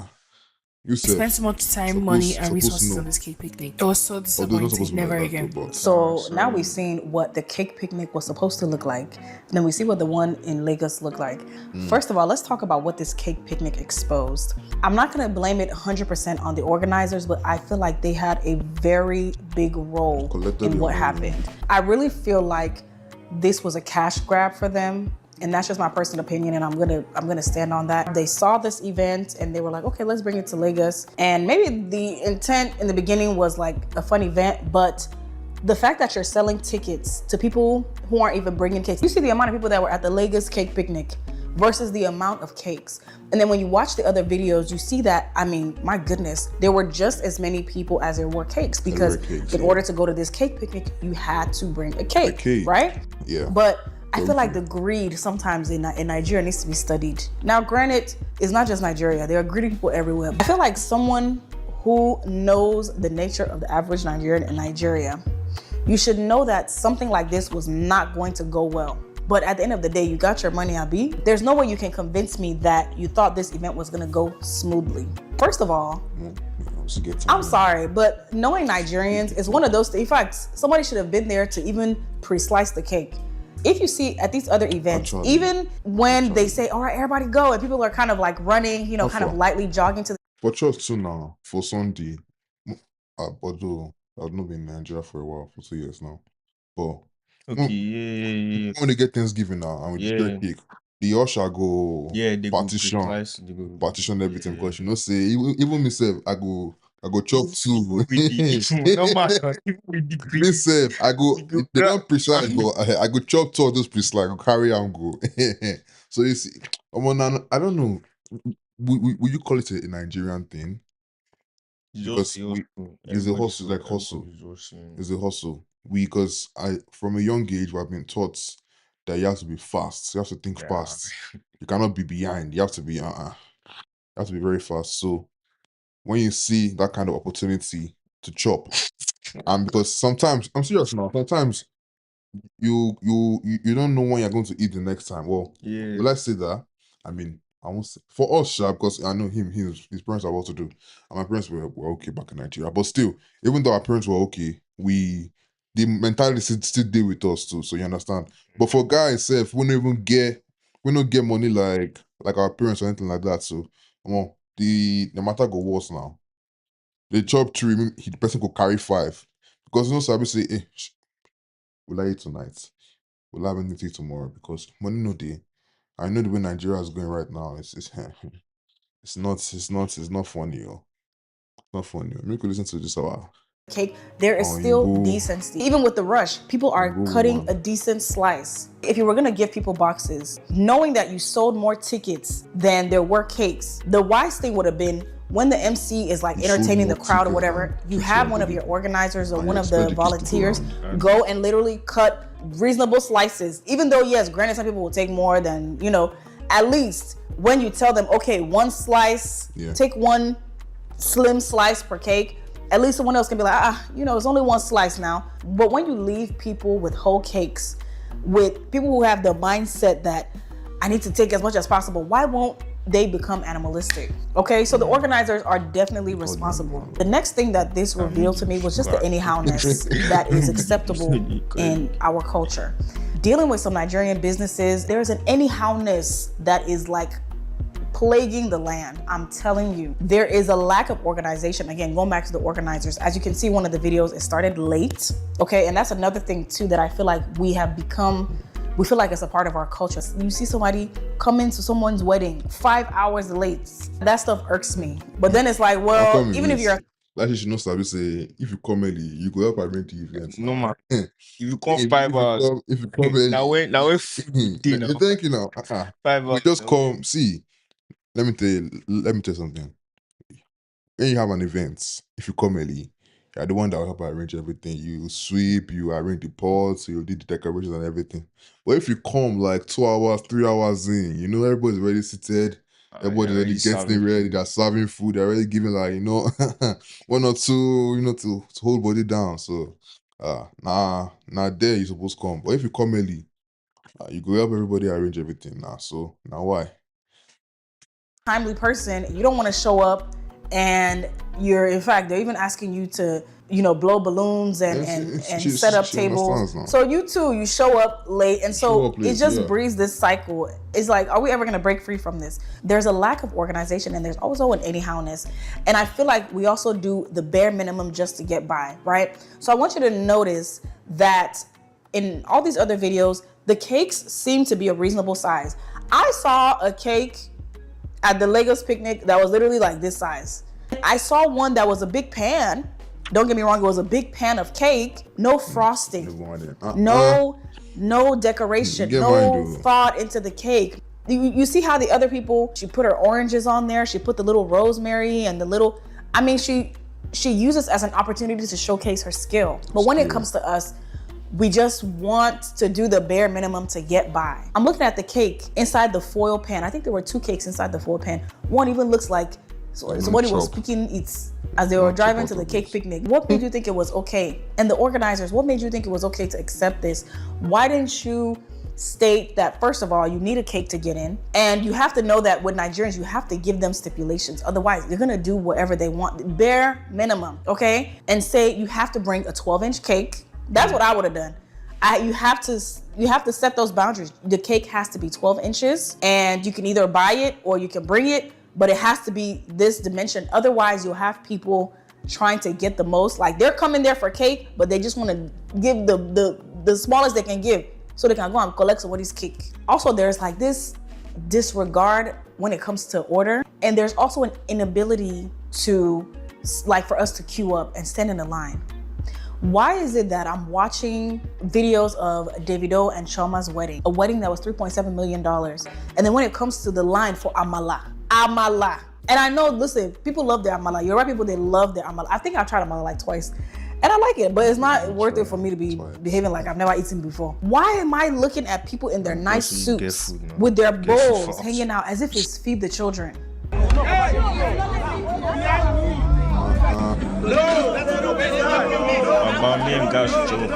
You spent so much time, money, and resources on this cake picnic. It was so disappointing. Never again. So now we've seen what the cake picnic was supposed to look like. Then we see what the one in Lagos looked like. First of all, let's talk about what this cake picnic exposed. I'm not going to blame it 100% on the organizers, but I feel like they had a very big role in what happened. I really feel like this was a cash grab for them. And that's just my personal opinion, and I'm gonna stand on that. They saw this event and they were like, okay, let's bring it to Lagos. And maybe the intent in the beginning was like a fun event, but the fact that you're selling tickets to people who aren't even bringing cakes. You see the amount of people that were at the Lagos cake picnic versus the amount of cakes. And then when you watch the other videos, you see that, I mean, my goodness, there were just as many people as there were cakes, because in order to go to this cake picnic, you had to bring a cake. Right? Yeah. But I feel like the greed sometimes in Nigeria needs to be studied. Now, granted, it's not just Nigeria. There are greedy people everywhere. I feel like someone who knows the nature of the average Nigerian in Nigeria, you should know that something like this was not going to go well. But at the end of the day, you got your money, Abi. There's no way you can convince me that you thought this event was gonna go smoothly. First of all, I'm sorry, but knowing Nigerians is one of those things. In fact, somebody should have been there to even pre-slice the cake. If you see at these other events, even when they say, all right, everybody go, and people are kind of like running, kind of lightly jogging to the... For church too now, for Sunday, although I've not been in Nigeria for a while, for 2 years now. But when they get Thanksgiving now, and we share cake, the usher go partition everything, because say, even myself, I go chop too. No matter. Myself, they don't precise, I go chop two of those precise, I go carry and go. So you see, I don't know, would you call it a Nigerian thing? Because it's a hustle, like hustle. It's a hustle. Because from a young age, we've been taught that you have to be fast. You have to think fast. You cannot be behind. You have to be have to be very fast. So when you see that kind of opportunity to chop, and because sometimes, I'm serious now, sometimes you don't know when you're going to eat the next time. Well, Yeah. let's say that. I mean, I won't say for us, sha, because I know his parents are well to do, and my parents were okay back in Nigeria. But still, even though our parents were okay, the mentality still deal with us too. So you understand. But for guys, we don't get money like our parents or anything like that. So the matter go worse now. They chop 3, the person could carry 5 because Sabi say, hey, will I eat tonight? Will I have anything tomorrow? Because money no day. I know the way Nigeria is going right now. It's not funny, yo. It's not funny. Maybe could listen to this hour. Cake, there is still decency. Even with the rush, people are cutting a decent slice. If you were gonna give people boxes, knowing that you sold more tickets than there were cakes, the wise thing would have been when the MC is like entertaining the crowd or whatever, you have one of your organizers or one of the volunteers go and literally cut reasonable slices. Even though, yes, granted, some people will take more than, at least when you tell them, okay, one slice, take one slim slice per cake, at least someone else can be like, it's only one slice now. But when you leave people with whole cakes, with people who have the mindset that I need to take as much as possible, why won't they become animalistic? Okay, so the organizers are definitely responsible. The next thing that this revealed to me was just the anyhowness that is acceptable in our culture. Dealing with some Nigerian businesses, there's an anyhowness that is like plaguing the land. I'm telling you, there is a lack of organization. Again, going back to the organizers, as you can see, one of the videos, it started late. Okay, and that's another thing too that I feel like we feel like it's a part of our culture. You see somebody come into someone's wedding 5 hours late. That stuff irks me. But then it's like, well, even if you're like you should not start say if you come early, you go help arrange the event. No man. If you come 5 hours, if you come early, now if you think 5 hours. We just come. See, let me tell you something. When you have an event, if you come early, you're the one that will help arrange everything. You sweep, you arrange the pots, you do the decorations and everything. But if you come like 2 hours, 3 hours in, everybody's already seated, everybody's already getting ready, they're serving food, they're already giving like, 1 or 2, to hold body down. So now there you're supposed to come. But if you come early, you go help everybody arrange everything now. So now why? Timely person, you don't want to show up and in fact, they're even asking you to, blow balloons and set up tables. So you show up late. And so it just breeds this cycle. It's like, are we ever going to break free from this? There's a lack of organization and there's also an anyhowness. And I feel like we also do the bare minimum just to get by, right? So I want you to notice that in all these other videos, the cakes seem to be a reasonable size. I saw a cake at the Lagos picnic that was literally like this size. I saw one that was a big pan. Don't get me wrong, it was a big pan of cake, no frosting, no decoration, no thought into the cake. You see how the other people, she put her oranges on there, she put the little rosemary and she uses as an opportunity to showcase her skill. But when it comes to us, we just want to do the bare minimum to get by. I'm looking at the cake inside the foil pan. I think there were 2 cakes inside the foil pan. One even looks like somebody was picking it as they were driving to the cake picnic. What made you think it was okay? And the organizers, what made you think it was okay to accept this? Why didn't you state that, first of all, you need a cake to get in? And you have to know that with Nigerians, you have to give them stipulations. Otherwise, they're gonna do whatever they want, bare minimum, okay? And say you have to bring a 12-inch cake. That's what I would have done. You have to set those boundaries. The cake has to be 12 inches and you can either buy it or you can bring it, but it has to be this dimension. Otherwise, you'll have people trying to get the most. Like they're coming there for cake, but they just want to give the smallest they can give so they can go and collect somebody's cake. Also, there's like this disregard when it comes to order. And there's also an inability for us to queue up and stand in a line. Why is it that I'm watching videos of Davido and Chiyoma's wedding, a wedding that was $3.7 million, and then when it comes to the line for amala, and I know, listen, people love their amala. Yoruba people, they love their amala. I think I've tried amala like twice, and I like it, but it's not worth it for me to be behaving like I've never eaten before. Why am I looking at people in their nice suits with their bowls hanging out as if it's feed the children? About me and Gas Joe.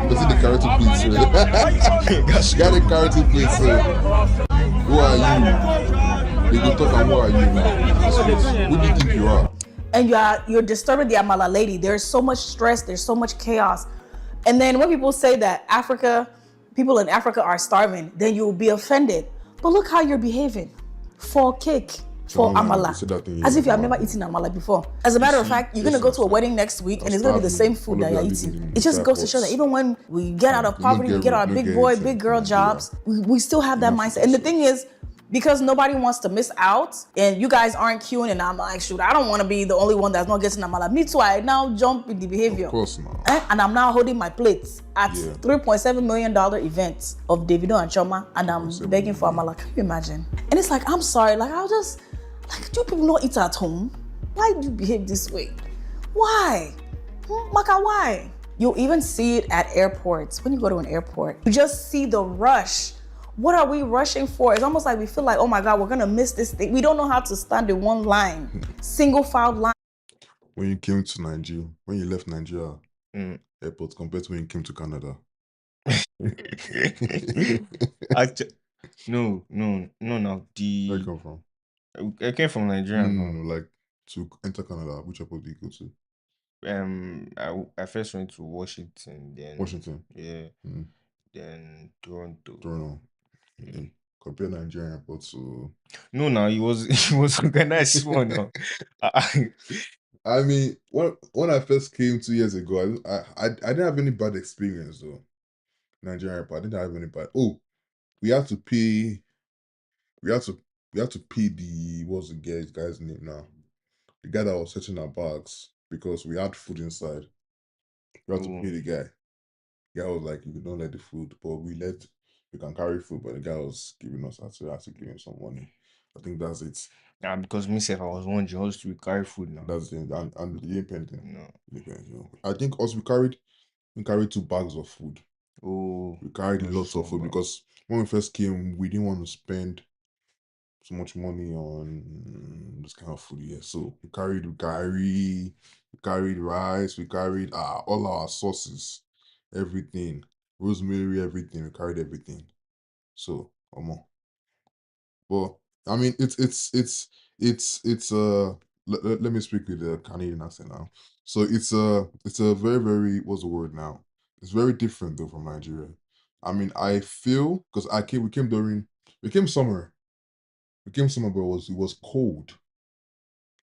Does it the character please, sir? Got a character please, sir. Who are you? They can talk and who are you now? Who do you think you are? And you're disturbing the Amala lady. There's so much stress, there's so much chaos. And then when people say that people in Africa are starving, then you'll be offended. But look how you're behaving. For cake, for Amala. As if you have never eaten Amala before. As a matter of fact, you're gonna go to a wedding next week and it's gonna be the same food that you're eating. It just goes to show that even when we get out of poverty, we get our big boy, big girl jobs, we still have that mindset. And the thing is, because nobody wants to miss out, and you guys aren't queuing, and I'm like, shoot, I don't want to be the only one that's not getting Amala. Me too, I now jump in the behavior. Of course not. And I'm now holding my plates at $3.7 million event of Davido and Choma, and I'm begging for Amala. Can you imagine? And it's like, I'm sorry, like, do people not eat at home? Why do you behave this way? Why? Maka, why? You'll even see it at airports. When you go to an airport, you just see the rush. What are we rushing for? It's almost like we feel like, oh my God, we're gonna miss this thing. We don't know how to stand in one line, single file line. When you came to Nigeria, when you left Nigeria airport compared to when you came to Canada. Actually, no. Where you come from? I came from Nigeria. No, like to enter Canada. Which airport do you go to? I first went to Washington, then Washington. Yeah. Then Toronto. Compare Nigerian airport to. No, he was organized one. No. I mean, when I first came 2 years ago, I didn't have any bad experience though. Nigerian airport, I didn't have any bad. Oh, we had to pay. We had to pay the what's the guy's name now? The guy that was searching our bags because we had food inside. We had to pay the guy. The guy was like, "You don't let the food, but we can carry food." But the guy was giving us, I had to give him some money. I think that's it. Yeah, because myself, I was wondering how to carry food now. That's it. And the independent. No. I think also we carried 2 bags of food. Oh. We carried lots of food because when we first came, we didn't want to spend so much money on this kind of food here. So we carried rice, we carried all our sauces, everything, rosemary, everything. We carried everything. So but I mean it's let me speak with the Canadian accent now. So it's a very, very, what's the word now? It's very different though from Nigeria. I mean, I feel because we came summer. We came summer, but it was cold.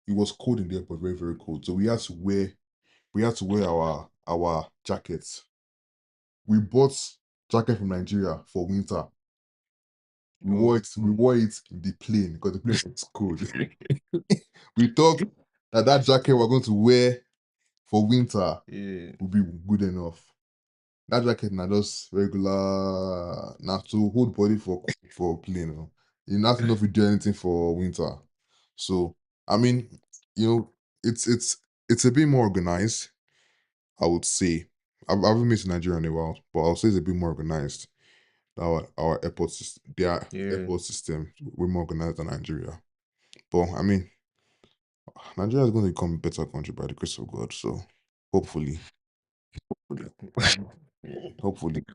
It was cold in the airport, very, very cold. So we had to wear our jackets. We bought jacket from Nigeria for winter. We wore it in the plane because the plane was cold. We thought that jacket we're going to wear for winter would be good enough. That jacket now just regular, not to hold body for plane. You not enough to do anything for winter. So I mean, it's a bit more organized. I would say I haven't been to Nigeria in a while, but I'll say it's a bit more organized. Our airport system, airport system, we're more organized than Nigeria. But I mean, Nigeria is going to become a better country by the grace of God. So hopefully.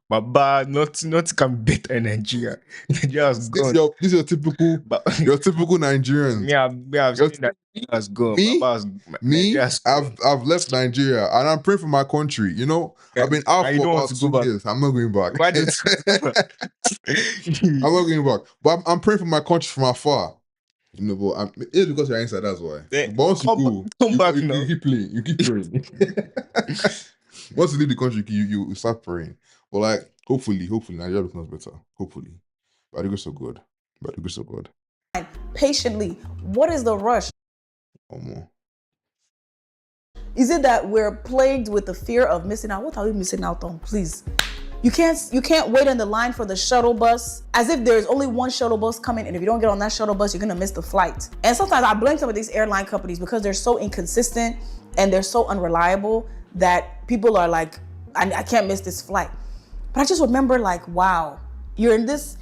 But not can better in Nigeria. Nigeria's gone. This is your typical Nigerian. I've seen that has gone. I've left Nigeria and I'm praying for my country. I've been out for about 2 years. I'm not going back. I'm not going back. But I'm praying for my country from afar. But it's because you're inside, that's why. But once you go, you keep playing. You keep praying. Once you leave the country, you start praying. But like, hopefully, Nigeria becomes better. Hopefully. By the grace of God. Patiently. What is the rush? Is it that we're plagued with the fear of missing out? What are we missing out on? Please. You can't wait in the line for the shuttle bus as if there's only one shuttle bus coming, and if you don't get on that shuttle bus, you're gonna miss the flight. And sometimes I blame some of these airline companies because they're so inconsistent and they're so unreliable that people are like, I can't miss this flight. But I just remember like, wow, you're in this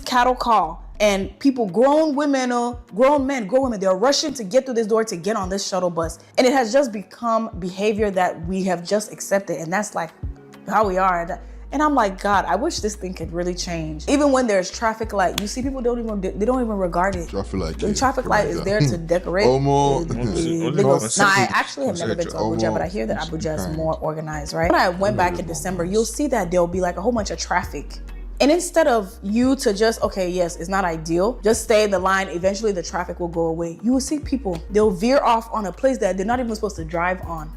cattle call And people, grown women, grown men, grown women, they're rushing to get through this door to get on this shuttle bus. And it has just become behavior that we have just accepted. And that's like how we are. And I'm like, God, I wish this thing could really change. Even when there's traffic light, you see people they don't even regard it. Traffic light. The traffic light is there to decorate. Now, I actually have never been to Abuja, but I hear that Abuja is more organized, right? When I went back in December, you'll see that there'll be like a whole bunch of traffic. And instead of you to just, okay, yes, it's not ideal, just stay in the line, eventually the traffic will go away. You will see people, they'll veer off on a place that they're not even supposed to drive on.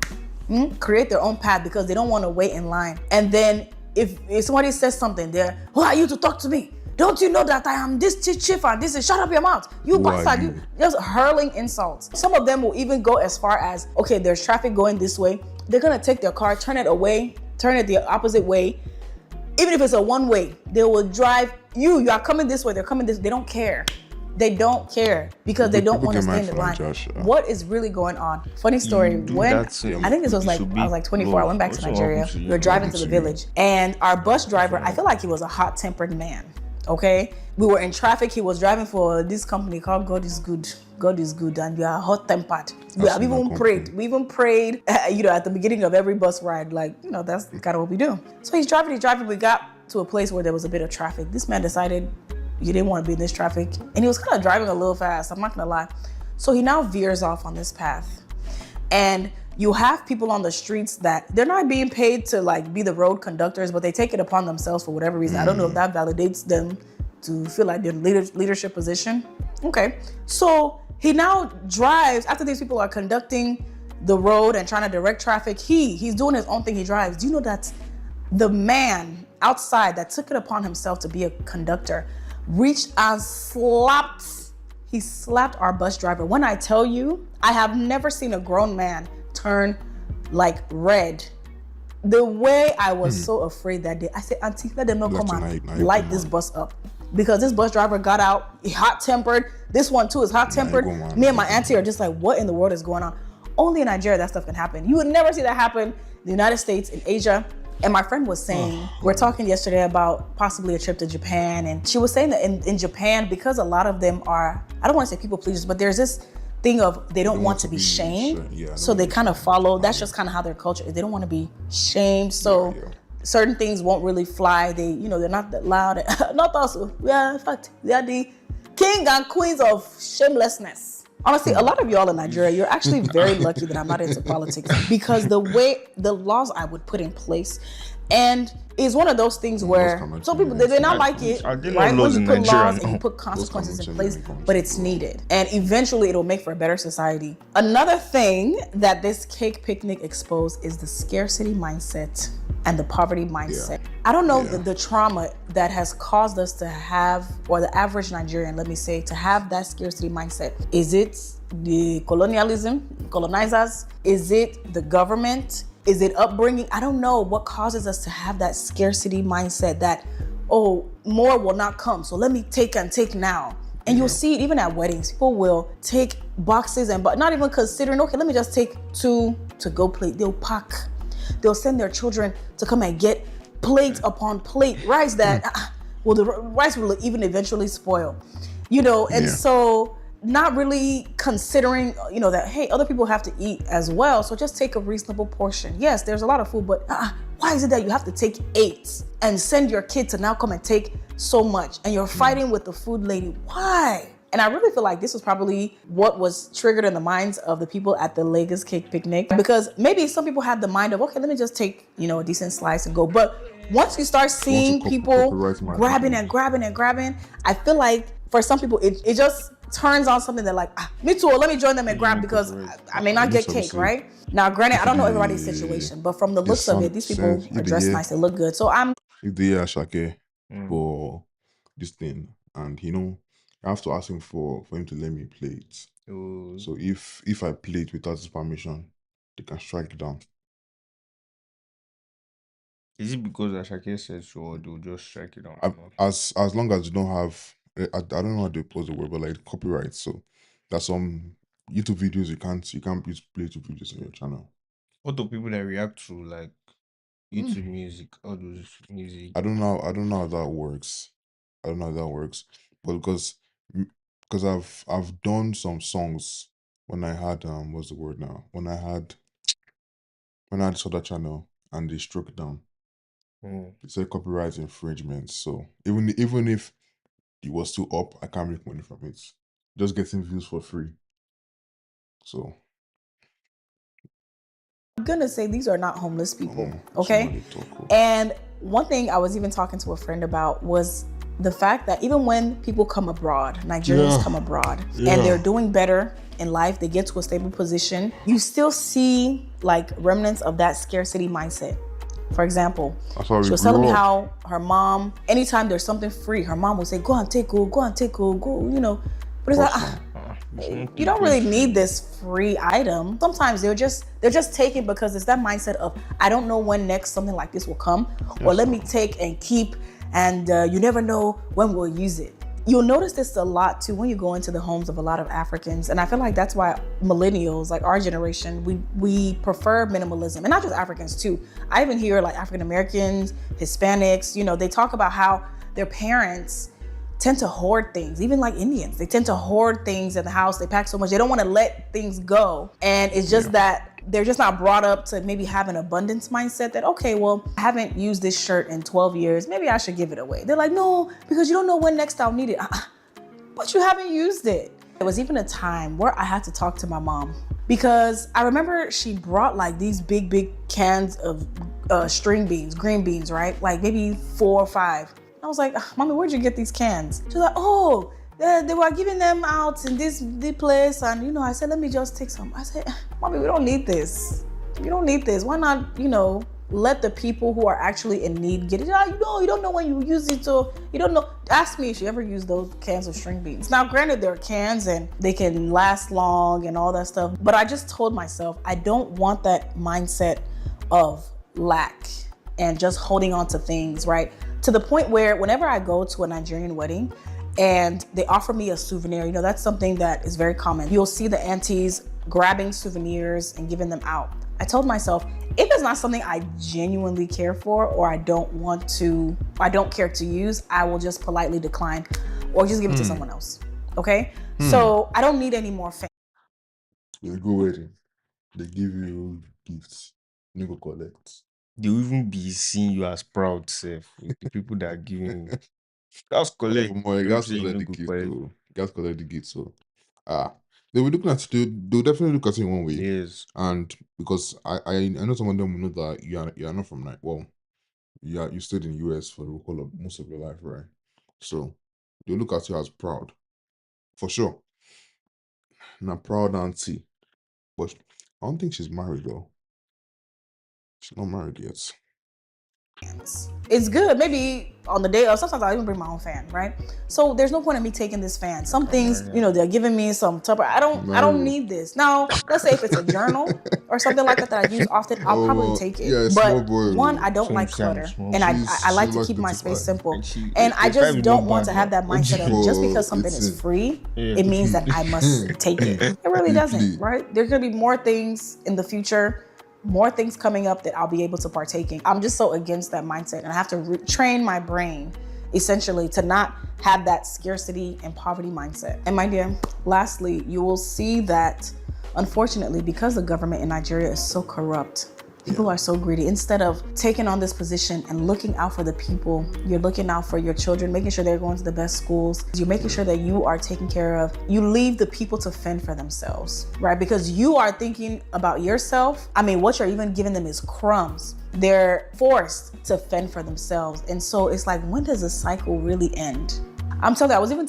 Create their own path because they don't want to wait in line. And then if somebody says something, they're, who are you to talk to me? Don't you know that I am this chief and this is, shut up your mouth. You bastard, you just hurling insults. Some of them will even go as far as, okay, there's traffic going this way. They're gonna take their car, turn it away, turn it the opposite way. Even if it's a one way, they will drive you are coming this way, they're coming this, they don't care. They don't care because they don't want to stay in the line. What is really going on? Funny story, when I think this was like, I was like 24, I went back to Nigeria. We were driving to the village and our bus driver, I feel like he was a hot-tempered man, okay? We were in traffic, he was driving for this company called God is Good. God is good and we are hot-tempered. We even prayed, at the beginning of every bus ride, like, that's kind of what we do. So he's driving, we got to a place where there was a bit of traffic. This man decided he didn't want to be in this traffic. And he was kind of driving a little fast, I'm not gonna lie. So he now veers off on this path. And you have people on the streets that they're not being paid to like be the road conductors, but they take it upon themselves for whatever reason. I don't know if that validates them to feel like they're in leadership position. Okay, so he now drives, after these people are conducting the road and trying to direct traffic, he's doing his own thing, he drives. Do you know that the man outside that took it upon himself to be a conductor reached and slapped our bus driver. When I tell you, I have never seen a grown man turn like red. The way I was so afraid that day, I said, Auntie, let them not come and light this bus up. Because this bus driver got out, hot-tempered. This one too is hot-tempered. Me and my auntie are just like, what in the world is going on? Only in Nigeria that stuff can happen. You would never see that happen in the United States, in Asia. And my friend was saying, we're talking yesterday about possibly a trip to Japan. And she was saying that in Japan, because a lot of them are, I don't want to say people pleasers, but there's this thing of they don't want to be shamed. So they kind of follow, that's just kind of how their culture is. They don't want to be shamed. So certain things won't really fly. They're not that loud. Not also, in fact, they are the king and queens of shamelessness. Honestly, a lot of y'all in Nigeria, you're actually very lucky that I'm not into politics because the way the laws I would put in place, and it's one of those things where some people they not like it, right? When you put laws and you put consequences in place, but it's needed, and eventually it'll make for a better society. Another thing that this cake picnic exposed is the scarcity mindset and the poverty mindset. I don't know the trauma that has caused us to have, or the average Nigerian, let me say, to have that scarcity mindset. Is it the colonizers? Is it the government? Is it upbringing? I don't know what causes us to have that scarcity mindset that, more will not come, so let me take now. And you'll see it even at weddings. People will take boxes and not even considering, okay, let me just take 2 to go plate. They'll pack. They'll send their children to come and get plate upon plate rice that, the rice will even eventually spoil, so not really considering, that, hey, other people have to eat as well. So just take a reasonable portion. Yes, there's a lot of food, but why is it that you have to take 8 and send your kid to now come and take so much? And you're fighting with the food lady. Why? And I really feel like this was probably what was triggered in the minds of the people at the Lagos Cake Picnic, because maybe some people had the mind of, okay, let me just take, a decent slice and go. But once you start seeing people grabbing, I feel like for some people, it just turns on something that like, me too, let me join them and grab because I may not get cake, right? Now, granted, I don't know everybody's situation, but from the looks of it, these people are dressed nice, they look good. So if they are shake for this thing, and I have to ask him for him to let me play it. So if I play it without his permission, they can strike it down. Is it because Ashake said so, or they'll just strike it down? As long as you don't have, I don't know how they pose the word, but like copyright. So there's some YouTube videos you can't use play YouTube videos on your channel. What do people that react to like YouTube music, all those music? I don't know how that works. but because I've done some songs when I had what's the word now? When I had Soda Channel and they struck it down. They said copyright infringement. So even if it was still up, I can't make money from it. Just getting views for free. So I'm gonna say these are not homeless people, okay? And one thing I was even talking to a friend about was the fact that even when people come abroad, Nigerians come abroad, and they're doing better in life, they get to a stable position, you still see like remnants of that scarcity mindset. For example, she was telling me how her mom, anytime there's something free, her mom would say, go and take, go, you know. But it's like, you don't really need this free item. Sometimes they're just taking because it's that mindset of, I don't know when next something like this will come, or let me take and keep, and you never know when we'll use it. You'll notice this a lot too when you go into the homes of a lot of Africans. And I feel like that's why millennials, like our generation, we prefer minimalism. And not just Africans too. I even hear like African Americans, Hispanics, you know, they talk about how their parents tend to hoard things, even like Indians. They tend to hoard things in the house. They pack so much. They don't want to let things go. And it's just that they're just not brought up to maybe have an abundance mindset that, okay, well, I haven't used this shirt in 12 years. Maybe I should give it away. They're like, no, because you don't know when next I'll need it. But you haven't used it. There was even a time where I had to talk to my mom because I remember she brought like these big cans of string beans, green beans, right? Like maybe 4 or 5. I was like, Mommy, where'd you get these cans? She's like, oh, they were giving them out in this place. And, you know, I said, let me just take some. I said, Mommy, we don't need this. You don't need this. Why not, you know, let the people who are actually in need get it? You don't know when you use it. So you don't know. Ask me if she ever used those cans of string beans. Now, granted, they're cans and they can last long and all that stuff. But I just told myself, I don't want that mindset of lack and just holding on to things, right? To the point where whenever I go to a Nigerian wedding and they offer me a souvenir, you know, that's something that is very common. You'll see the aunties grabbing souvenirs and giving them out. I told myself, if it's not something I genuinely care for or I don't care to use, I will just politely decline or just give it to someone else, okay? So I don't need any more fame. You go wedding, they give you gifts, you go collect. They will even be seeing you as proud self with the people that are giving you. That's collect. Guys collect the gift. So they will looking at they'll definitely look at it in one way. Yes. And because I know some of them will know that you are not from you stayed in the US for the whole of most of your life, right? So they'll look at you as proud. For sure. Not proud auntie. But I don't think she's married though. She's not married yet. It's good. Maybe on the day of, sometimes I'll even bring my own fan, right? So there's no point in me taking this fan. Some things, you know, they're giving me some Tupperware. I don't need this. Now, let's say if it's a journal or something like that I use often, I'll probably take it. Yeah, but one, I don't like clutter. And I like to keep my space simple. And I just don't want to have that mindset of just because something is free, it means that I must take it. It really doesn't, right? There's going to be more things in the future, more things coming up that I'll be able to partake in. I'm just so against that mindset, and I have to train my brain essentially to not have that scarcity and poverty mindset. And my dear, lastly, you will see that unfortunately, because the government in Nigeria is so corrupt, people are so greedy. Instead of taking on this position and looking out for the people, you're looking out for your children, making sure they're going to the best schools. You're making sure that you are taken care of. You leave the people to fend for themselves, right? Because you are thinking about yourself. I mean, what you're even giving them is crumbs. They're forced to fend for themselves. And so it's like, when does the cycle really end? I'm telling you, I was even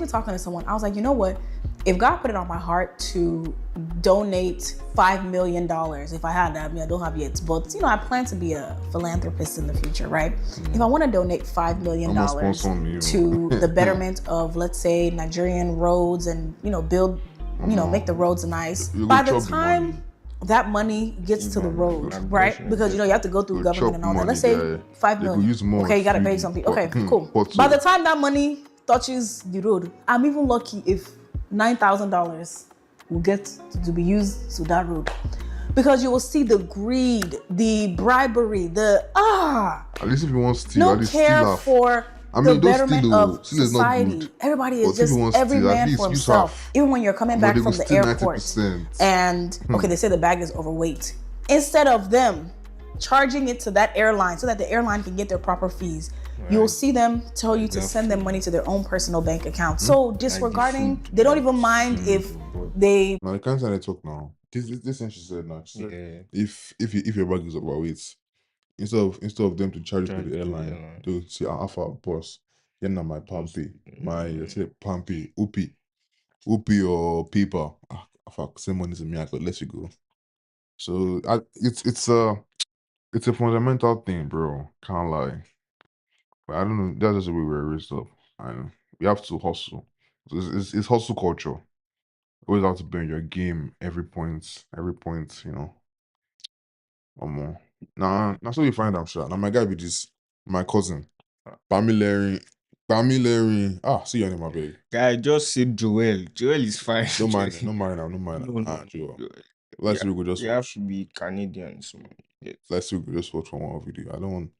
talking to someone. I was like, you know what? If God put it on my heart to donate $5 million, if I had that, I mean, I don't have yet, but you know, I plan to be a philanthropist in the future, right? If I want to donate $5 million to the betterment of, let's say, Nigerian roads and, you know, build, you know, make the roads nice. By the time that money gets to the road, right? Because, you know, you have to go through government and all that. Let's say $5 million. Okay, you got to pay something. Okay, cool. By the time that money touches the road, I'm even lucky if $9,000 will get to be used to that road, because you will see the greed, the bribery, the At least if you want to steal, no care for I the mean, those betterment still of still is not good. society. Everybody But is if you just want every still, at man least for use himself. half. Even when you're coming But back they will from the still airport 90%. and okay, they say the bag is overweight. Instead of them charging it to that airline so that the airline can get their proper fees, you'll see them tell you to send them money to their own personal bank account. So disregarding, they don't even mind if they. No, you can't say they talk now. This thing she said now. She said, if your bag is overweight, instead of them to charge it to the airline, do see Alpha boss. Yeah, now my pumpy, let's say pumpy, Upi or paper. Fuck, send money to me. I could let you go. So it's a fundamental thing, bro. Can't lie. But I don't know. That's just the way we're raised up. I know we have to hustle. It's hustle culture. Always have to burn your game every point. You know. More. Nah, that's what you find out, sure. Now my guy be this, my cousin, Bamileri. See your name, my baby. Guy, just say Joel. Joel is fine. No mind, no mind now. No, Joel. Joel. Let's see, we go just You have watch. to be Canadian. So yes. Let's see, we go just watch from one video. I don't want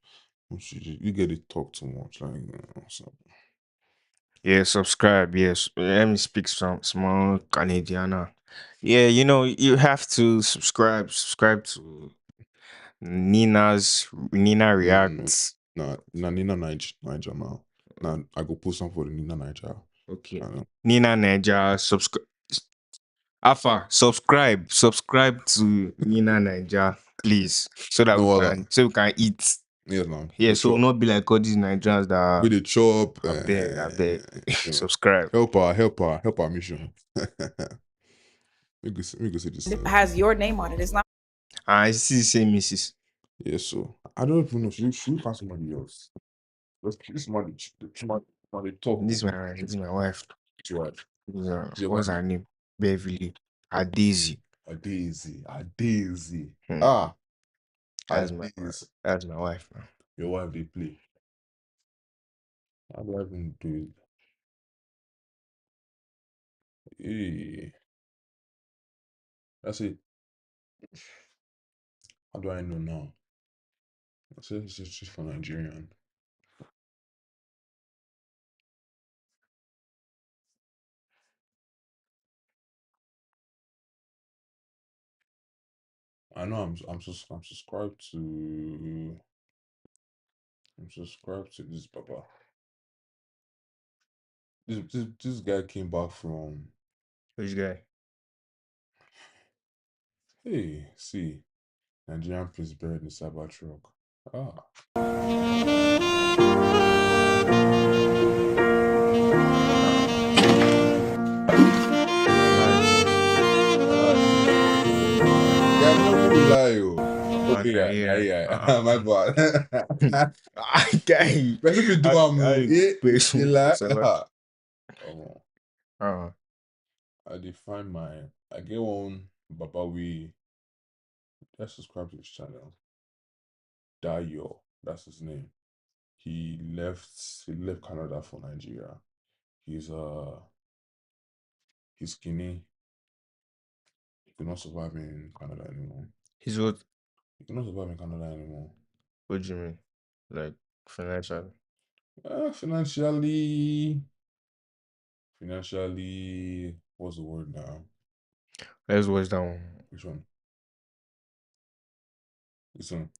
you get it talk too much. Like, so. Yeah, subscribe. Yes, let me speak some small Canadiana. Yeah, you know you have to subscribe. Subscribe to Nina Reacts. Nah, Nina Niger now. Nah, I go post some for the Nina Niger. Okay. Nina Niger. Subscribe. Alpha, subscribe to Nina Niger, please, so that we can eat. Yes, man. Yeah, so we'll not be like all these Nigerians that with the chop. I beg. Subscribe. Help our mission. We go see this. It has your name on it. It's not. I see the same Mrs. Yes, so I don't even know. Should we find somebody else? This money talk. This is my wife. What's her name? Beverly. Daisy. Daisy. That's my wife, man. Your wife they play. How do I even do it? Hey. That's it. How do I know now? It's just for Nigerian. I know I'm subscribed to. I'm subscribed to this Baba. This guy came back from. Which guy? Hey, see, Nigerian police buried in cyber truck. Yeah, my bad. Guy, but if you do I define I get one Baba we let's subscribe to his channel. Dayo, that's his name. He left Canada for Nigeria. He's skinny. He cannot survive in Canada anymore. He's what? He cannot survive in Canada anymore. What do you mean? Like financially? Financially, what's the word now? Let's watch that one. Which one? This one.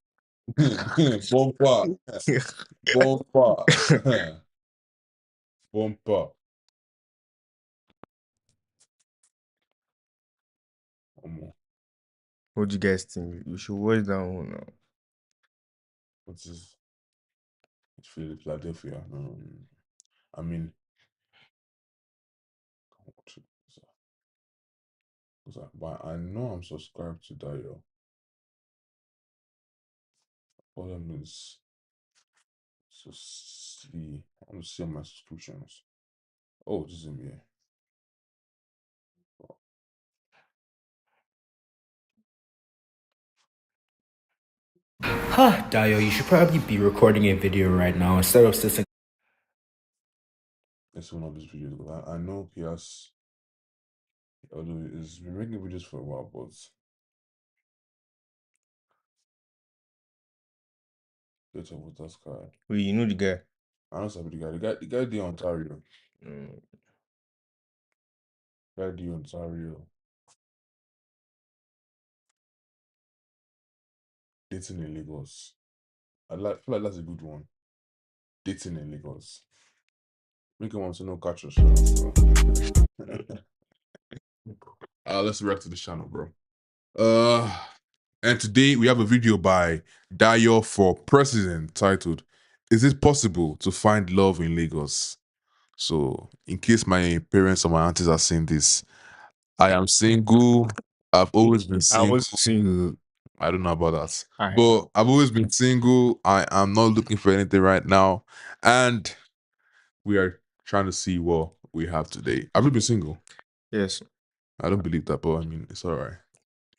Bumper. What do you guys think? We should watch that one now. What is it's Philadelphia? I mean, but I know I'm subscribed to Dayo. Problem is to see. I want to see my subscriptions. Oh, this is in here. Dayo, you should probably be recording a video right now instead of sitting. It's one of his videos, but I know he has. Although he's been making videos for a while, but get up with that guy. Wait, you know the guy? I don't sabi the guy. The guy the Ontario. Guy the Ontario. Dating in Lagos. Feel like that's a good one. Dating in Lagos. Make him want to know catch your shot. So. Let's react to the channel, bro. And today we have a video by Dayo for President titled, "Is it possible to find love in Lagos?" So, in case my parents or my aunties are seeing this, I am single. I've always been single. I was single. I don't know about that. Alright. But I've always been single. I am not looking for anything right now. And we are trying to see what we have today. Have you been single? Yes. I don't believe that, but I mean, it's all right.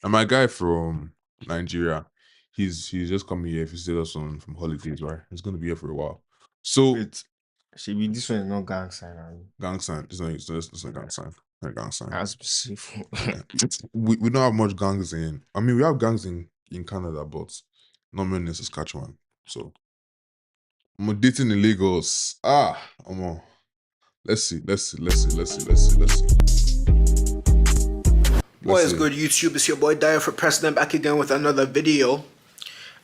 And my guy from Nigeria, he's just coming here. If he stayed us on from holidays, right? He's going to be here for a while. So, Maybe this one is not gang sign. gang sign. It's not gang sign. Not gang sign. That's specific. We don't have much gangs in. I mean, we have gangs in Canada, but not many in Saskatchewan. So I'm dating in Lagos. Let's see. What is good, YouTube? It's your boy Dayo for President back again with another video.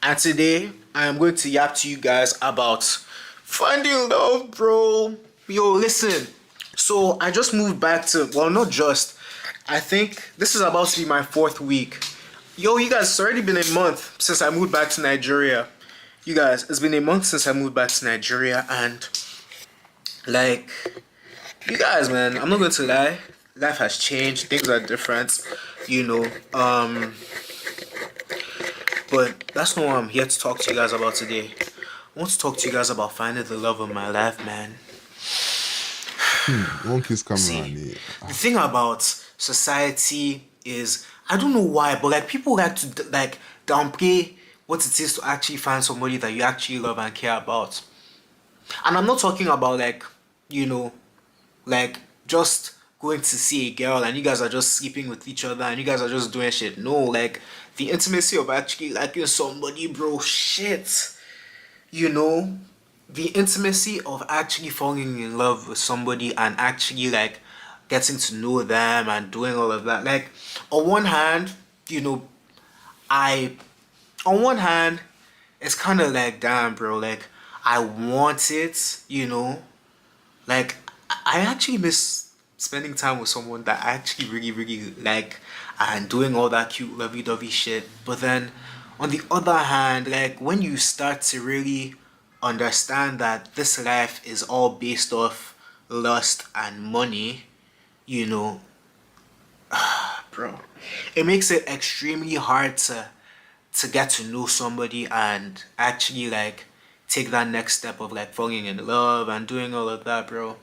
And today I am going to yap to you guys about finding love, bro. Yo, listen. So I just moved back to, well, not just. I think this is about to be my 4th week. Yo, you guys, it's already been a month since I moved back to Nigeria. You guys, it's been a month since I moved back to Nigeria, and like, you guys, man, I'm not going to lie. Life has changed. Things are different, you know. But that's not what I'm here to talk to you guys about today. I want to talk to you guys about finding the love of my life, man. One kiss coming See, on here. the thing about society is, I don't know why, but like people like to like downplay what it is to actually find somebody that you actually love and care about. And I'm not talking about like, you know, like just going to see a girl and you guys are just sleeping with each other and you guys are just doing shit. No, like the intimacy of actually liking somebody, bro, shit. You know, the intimacy of actually falling in love with somebody and actually like getting to know them and doing all of that. Like on one hand, you know, on one hand, it's kind of like, damn, bro, like I want it, you know, like I actually miss spending time with someone that I actually really like and doing all that cute lovey-dovey shit. But then on the other hand, like when you start to really understand that this life is all based off lust and money, you know, bro, it makes it extremely hard to get to know somebody and actually like take that next step of like falling in love and doing all of that, bro.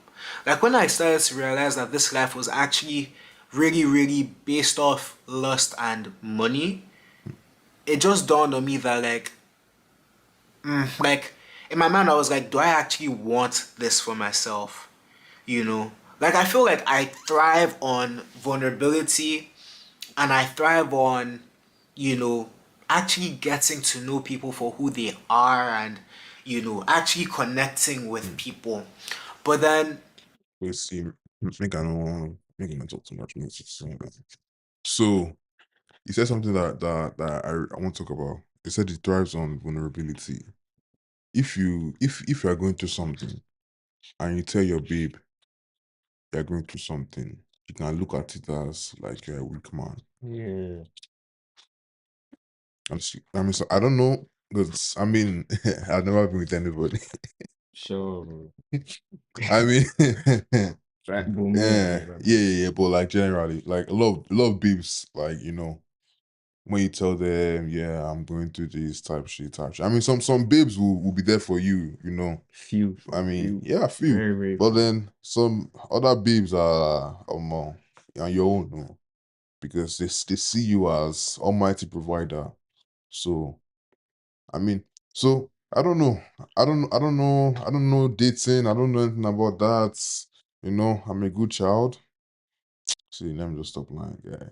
Like when I started to realize that this life was actually really based off lust and money, it just dawned on me that like in my mind I was like, do I actually want this for myself? You know, like I feel like I thrive on vulnerability and I thrive on, you know, actually getting to know people for who they are and, you know, actually connecting with people. But then We'll see. Make I don't make him talk too much. So he said something that I want to talk about. He said it thrives on vulnerability. If you are going through something and you tell your babe you're going through something, you can look at it as like you're a weak man. Yeah. I mean, so I don't know, because I mean, I've never been with anybody. Sure. I mean, Yeah. yeah, but like generally, like a lot of babes, like, you know, when you tell them, yeah, I'm going through this type shit. I mean, some babes will be there for you, you know. Few. I mean, yeah, few. Very But then some other babes are on your own, no? Because they see you as almighty provider. So I mean, so I don't know. I don't know dating. I don't know anything about that. You know, I'm a good child. See, let me just stop lying, guy.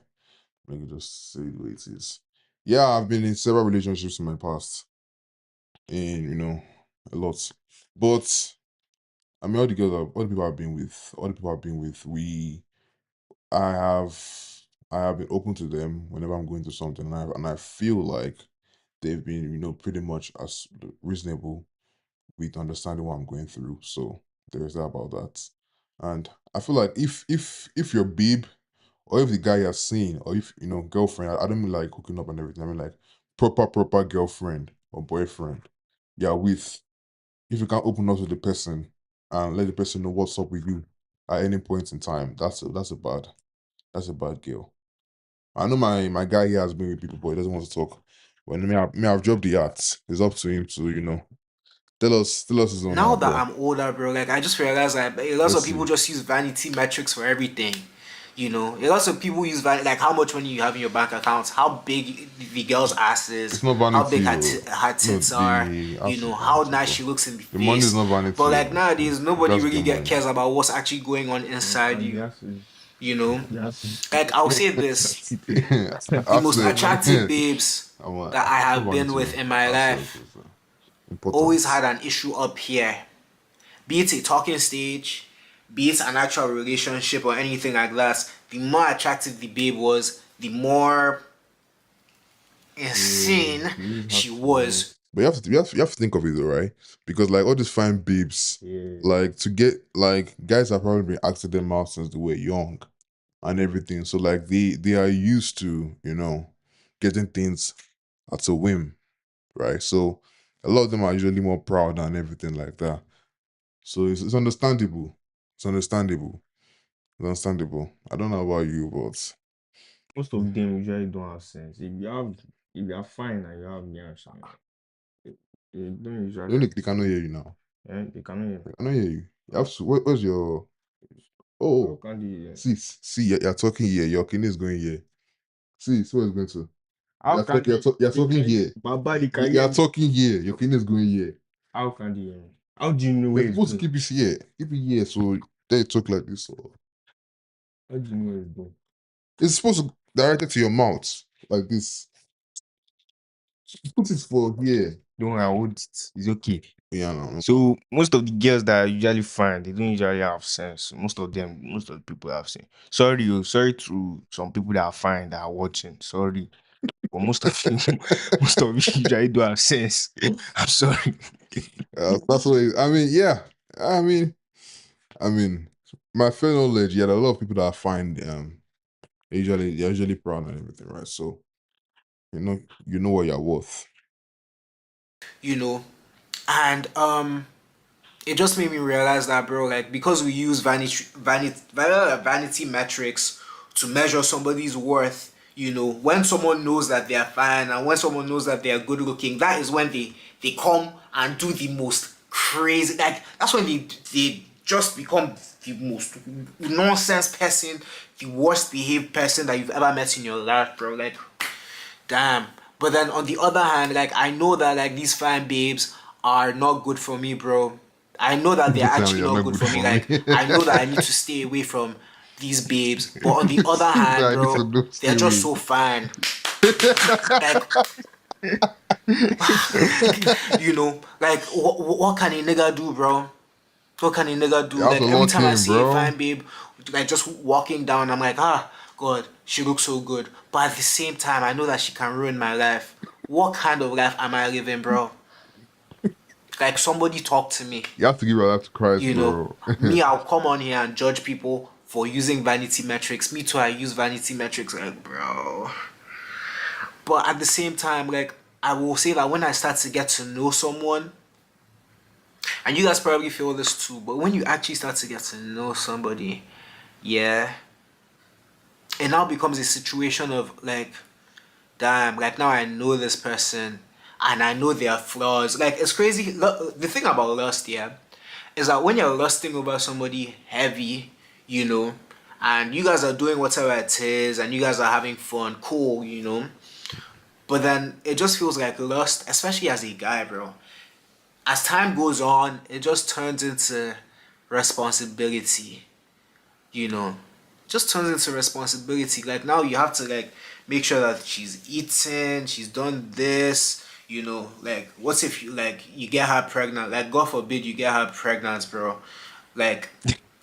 Let me just say the way it is. Yeah, I've been in several relationships in my past. And you know, a lot. But I mean, all the people I've been with, I have, I have been open to them whenever I'm going through something, and I feel like they've been, pretty much as reasonable with understanding what I'm going through. So there's that about that. And I feel like if your babe or if the guy you're seeing or if girlfriend, I don't mean like hooking up and everything. I mean like proper girlfriend or boyfriend. Yeah, with if you can open up to the person and let the person know what's up with you at any point in time, that's a bad girl. I know my guy here has been with people, but he doesn't want to talk. When I've dropped the yachts. It's up to him to tell us his own Now now, that bro. I'm older, bro, like I just realized that a lot of Let's people see. just use vanity metrics for everything. A lot of people use like how much money you have in your bank accounts, how big the girl's ass is, It's not how big vanity, her no, tits are, how nice she looks in the the money is face. not vanity. But like nowadays, nobody Just really get money. cares about what's actually going on inside you. Like I'll say this: the most attractive babes that I have been with in my life always had an issue up here. Be it a talking stage, be it an actual relationship or anything like that, the more attractive the babe was, the more insane she was. But you have to think of it though, right? Because like all these fine babes, like to get like guys have probably been acting them out since they were young and everything. So like they are used to, getting things at a whim, right? So a lot of them are usually more proud and everything like that. So it's understandable. It's understandable. It's understandable. I don't know about you, but Most of them usually don't have sense. If you are fine and you have nyash, they don't usually. they cannot hear you now. Yeah, they cannot hear. I cannot hear you. You have to, where's your How oh can they hear? see you're talking here. Your kidney is going here. See where it's going to. How can You're talking here. Baba, they can You're hear me. talking here. Your kidney is going here. How can they hear me? How do you know where You're it's supposed to going? keep it here. Keep it here so they talk like this. Or How do you know where it's going? it's supposed to direct it to your mouth like this. Put it for here. Don't worry, I hold it. It's okay. Yeah, no. So most of the girls that I usually find, they don't usually have sense. Most of the people have sense. Sorry to some people that I find that are watching. Sorry. But most of you, most of you usually do have sense. I'm sorry. That's what I mean. Yeah, I mean, my fair knowledge. Yeah, there are a lot of people that I find they're usually proud and everything, right? So you know what you're worth. And it just made me realize that, bro, like because we use vanity metrics to measure somebody's worth, when someone knows that they are fine and when someone knows that they are good looking, that is when they come and do the most crazy, like that's when they just become the most nonsense person, the worst behaved person that you've ever met in your life, bro. Like, damn. But then on the other hand, like I know that like these fine babes are not good for me, bro. I know that they're actually not good for me. Like I know that I need to stay away from these babes. But on the other hand, bro, they're just so fine. Like, like what can a nigga do, bro? What can a nigga do? Like every time I see a fine babe, like just walking down, I'm like, God, she looks so good. But at the same time, I know that she can ruin my life. What kind of life am I living, bro? Like somebody talk to me. You have to give your life to Christ, bro. Me, I'll come on here and judge people for using vanity metrics. Me too, I use vanity metrics, like, bro. But at the same time, like, I will say that when I start to get to know someone, and you guys probably feel this too, but when you actually start to get to know somebody, yeah, it now becomes a situation of like, damn, like now I know this person and I know their flaws. Like it's crazy. The thing about lust, yeah, is that when you're lusting over somebody heavy, and you guys are doing whatever it is and you guys are having fun, cool, but then it just feels like lust, especially as a guy, bro. As time goes on, it just turns into responsibility, just turns into responsibility. Like now you have to like make sure that she's eating, she's done this, like what if you get her pregnant, like God forbid you get her pregnant, bro, Like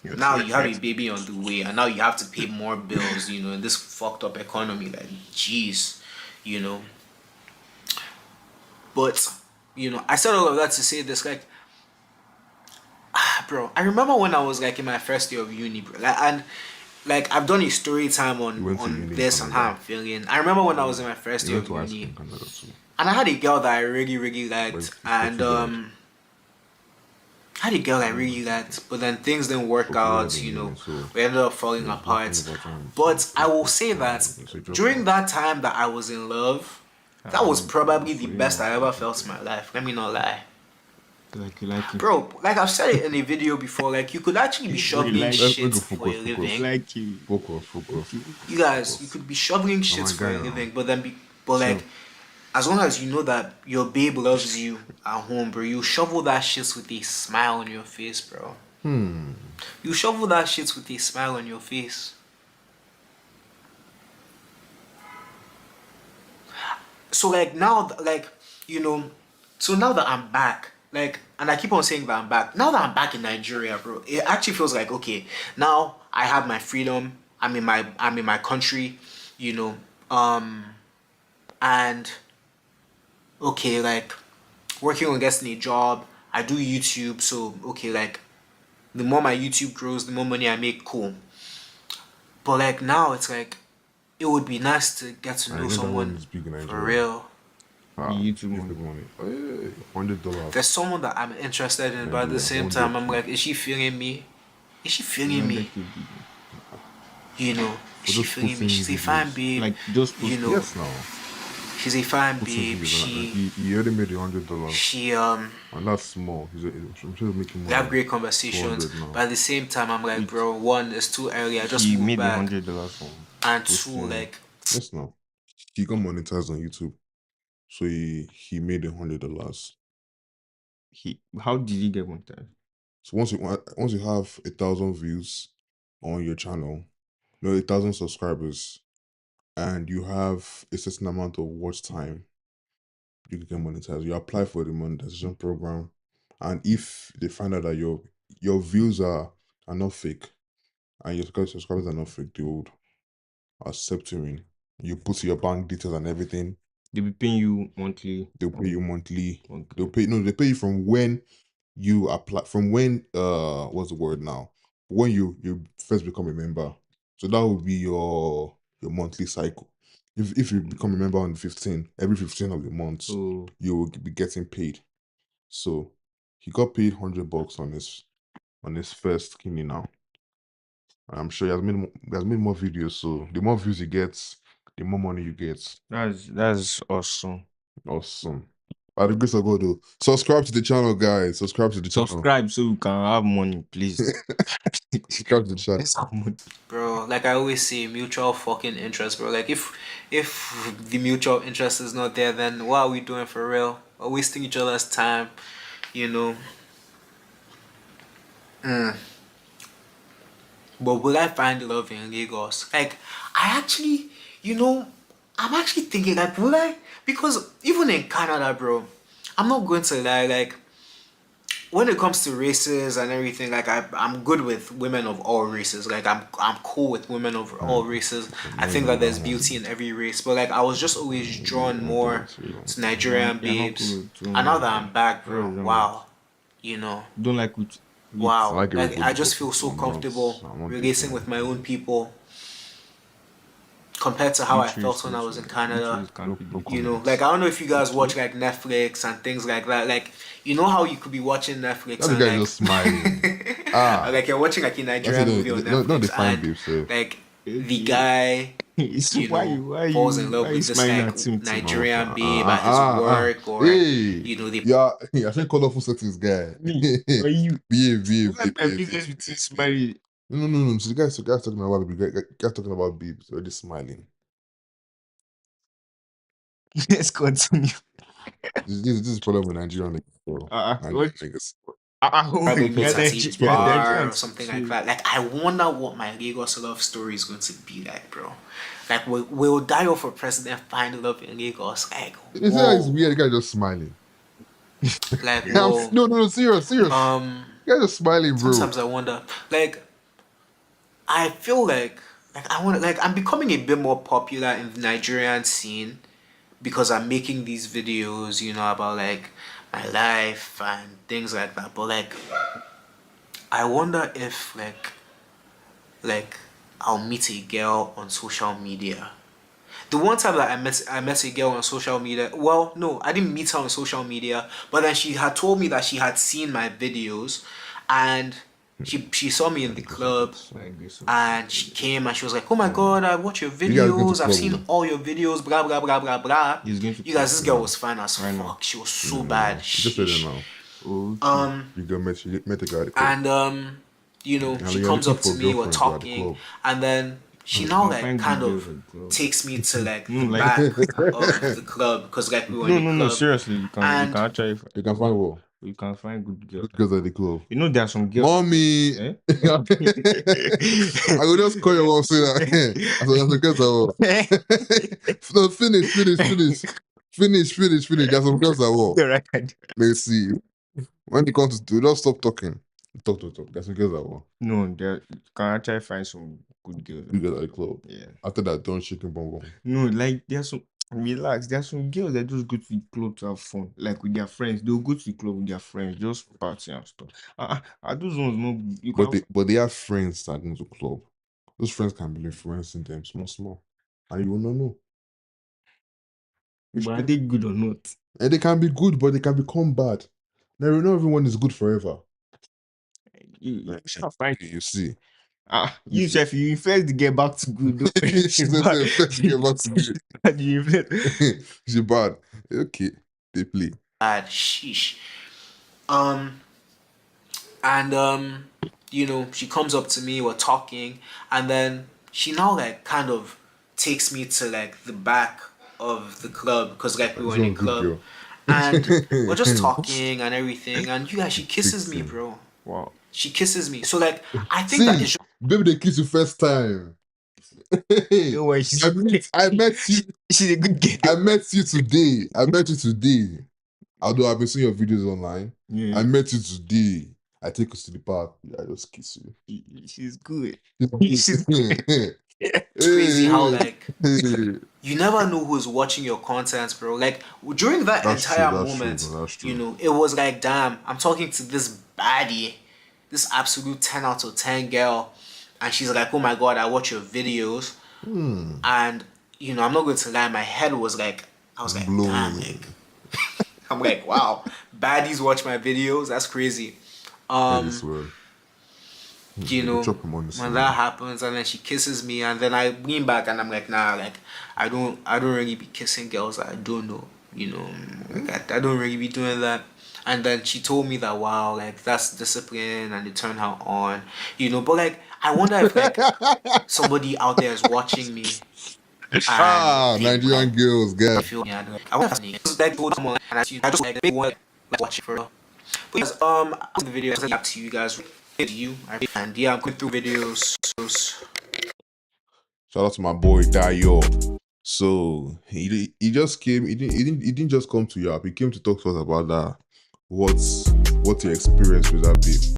now you have a baby on the way, and now you have to pay more bills. You know, in this fucked up economy. Like, jeez, you know. But you know, I said all of that to say this, like, bro. I remember when I was like in my first year of uni, bro, like, and like I've done a story time on this and how I'm feeling. I remember when I was in my first year of uni, and I had a girl that I really liked, and I had a girl I really liked, but then things didn't work out. You know, we ended up falling apart. But I will say that during that time that I was in love, that was probably the best I ever felt in my life. Let me not lie. Bro, like I've said it in a video before, like you could actually be shoveling shit for a living. You guys, you could be shoveling shit for a living, but like, as long as you know that your babe loves you at home, bro, you shovel that shit with a smile on your face, bro. You shovel that shit with a smile on your face. So like now, like, you know, so now that I'm back, like, and I keep on saying that I'm back. Now that I'm back in Nigeria, bro, it actually feels like, okay, now I have my freedom. I'm in my country, you know, and okay, like working on getting a job. I do YouTube, so okay, like the more my YouTube grows, the more money I make, cool. But like now it's like it would be nice to get to know someone for real. YouTube money. $100. There's someone that I'm interested in, but at the same time, I'm like, is she feeling me? Is she feeling me? You know, is she feeling me? She's a fine babe. Like those you know, yes, no. She's a fine babe. He already made $100. She and that's small. I'm sure making more. We have great conversations, but at the same time, I'm like, bro, one, it's too early. I just he moved made back, $100 from. and two, like, yes, no. He got monetized on YouTube. So he made $100. How did he get monetized? So once you have 1,000 views on your channel, 1,000 subscribers, and you have a certain amount of watch time, you can get monetized. You apply for the monetization program, and if they find out that your views are not fake, and your subscribers are not fake, they would accept you in. You put your bank details and everything. They'll be paying you monthly. They'll pay you monthly. Okay. They pay you from when you apply, from when what's the word now? When you first become a member. So that will be your monthly cycle. If you become a member on the 15, every 15 of the months, you will be getting paid. So he got paid $100 on his first kidney now. I'm sure he has made more videos, so the more views he gets, the more money you get. That's awesome. Awesome. By the grace of God, though, subscribe to the channel, guys. Subscribe to the channel. Subscribe so you can have money, please. Subscribe to the channel. Bro, like I always say, mutual fucking interest, bro. Like if the mutual interest is not there, then what are we doing for real? We're wasting each other's time, you know. But will I find love in Lagos? Like, I actually, you know, I'm actually thinking, like, will I? Because even in Canada, bro, I'm not going to lie, like, when it comes to races and everything, like, I'm good with women of all races. Like, I'm cool with women of all races. I think that there's beauty in every race. But, like, I was just always drawn more to Nigerian babes. And now that I'm back, bro, wow, you know. Don't like which. Wow, like I just feel so comfortable relating with my own people compared to how I felt when I was in Canada. You know, like I don't know if you guys watch like Netflix and things like that. Like, you know how you could be watching Netflix and like, just smiling. like you're watching like a Nigerian movie on Netflix and like the guy falls in love with this like Nigerian babe at his work, or you know, I think colorful settings guy. Behave. No. So the guy's talking about guy's talking about babes already smiling. Let's continue. This is problem with Nigerian niggas. Bar or something like that. Like, I wonder what my Lagos love story is going to be like, bro. Like, will Dio for president find love in Lagos? Like, it's weird. The guy just smiling. Like, no, serious. You guys are smiling, bro. Sometimes I wonder, like, I feel like I want to, like, I'm becoming a bit more popular in the Nigerian scene because I'm making these videos, you know, about like my life and things like that. But like, I wonder if like I'll meet a girl on social media. The one time that I met a girl on social media, well, no, I didn't meet her on social media, but then she had told me that she had seen my videos, and she saw me in the club, and she came and she was like, "Oh my god, I watch your videos. I've seen all your videos. Blah blah blah blah blah." You guys, this girl was fine as fuck. She was so bad. Just said it now. You met a guy at the club. And you know, she comes up to me, we're talking, and then she now like kind of takes me to like the back of the club because like we were in the club. No, seriously, you can try. You can find what? You can find good girls. Good girls at the club. You know, there are some girls. Mommy, Eh? I will just call your mom say that. I said, "That's girls that No, finish. There's some girls that walk. Let's see. When it comes to don't stop talking. Talk. There's some girls that walk. No, there you can actually find some good girls. Good girls at the club. Yeah. After that, don't chicken bomb. No, like there's some. Relax. There's some girls that just go to the club to have fun, like with their friends. They'll go to the club with their friends, just party and stuff. Are those ones no? You But they have friends that go to club. Those friends can be influencing them small, and you will not know. But are they good or not? And they can be good, but they can become bad. Now, not everyone is good forever. You see. You chef, you first get back to good. She's bad. Okay, they play. Bad, sheesh. And you know, she comes up to me, we're talking, and then she now like kind of takes me to like the back of the club because like we were in a club, and we're just talking and everything, and you guys, she kisses me, bro. Wow. She kisses me. So like, I think that is baby, they kiss you first time. I met you. She's a good girl. I met you today. Although I've been seeing your videos online. Yeah. I met you today. I take you to the park. I just kiss you. She's good. She's good. It's crazy how like you never know who's watching your content, bro. Like during that entire moment, you know, it was like, damn, I'm talking to this baddie, this absolute 10 out of 10 girl, and she's like, oh my god, I watch your videos. And you know, I'm not going to lie, my head was like, I was like, damn, like, I'm like, wow, baddies watch my videos. That's crazy. You know, when that happens, and then she kisses me, and then I lean back and I'm like, nah, like I don't really be kissing girls that I don't know, you know, like I don't really be doing that. And then she told me that, wow, like that's discipline, and it turned her on, you know. But like, I wonder if like somebody out there is watching me. Nigerian girls, guys. I feel I want to like go on, and I just like they want to watch it for real. But yes, the video is up to you guys. And yeah, I'm going through videos. Shout out to my boy Dayo. So he just came. He didn't just come to Europe. He came to talk to us about that. What's your experience with that babe?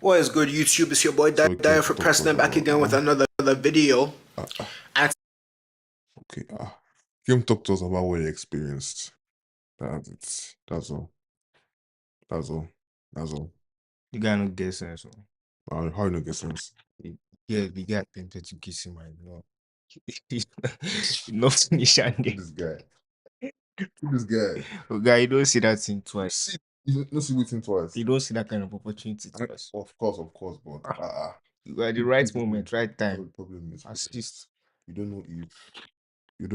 What is good, YouTube? It's your boy Dio for President back again with another video. Okay. Came talk to us about what you experienced. That's all. You gotta not get sense. How you not get sense? Yeah, we got tempted to kiss him right now. Not finish and this guy. Oh, guy, you don't see that thing twice. You don't see it twice. You don't see that kind of opportunity twice. Of course, but you are the right moment, right time. The problem is assist. You don't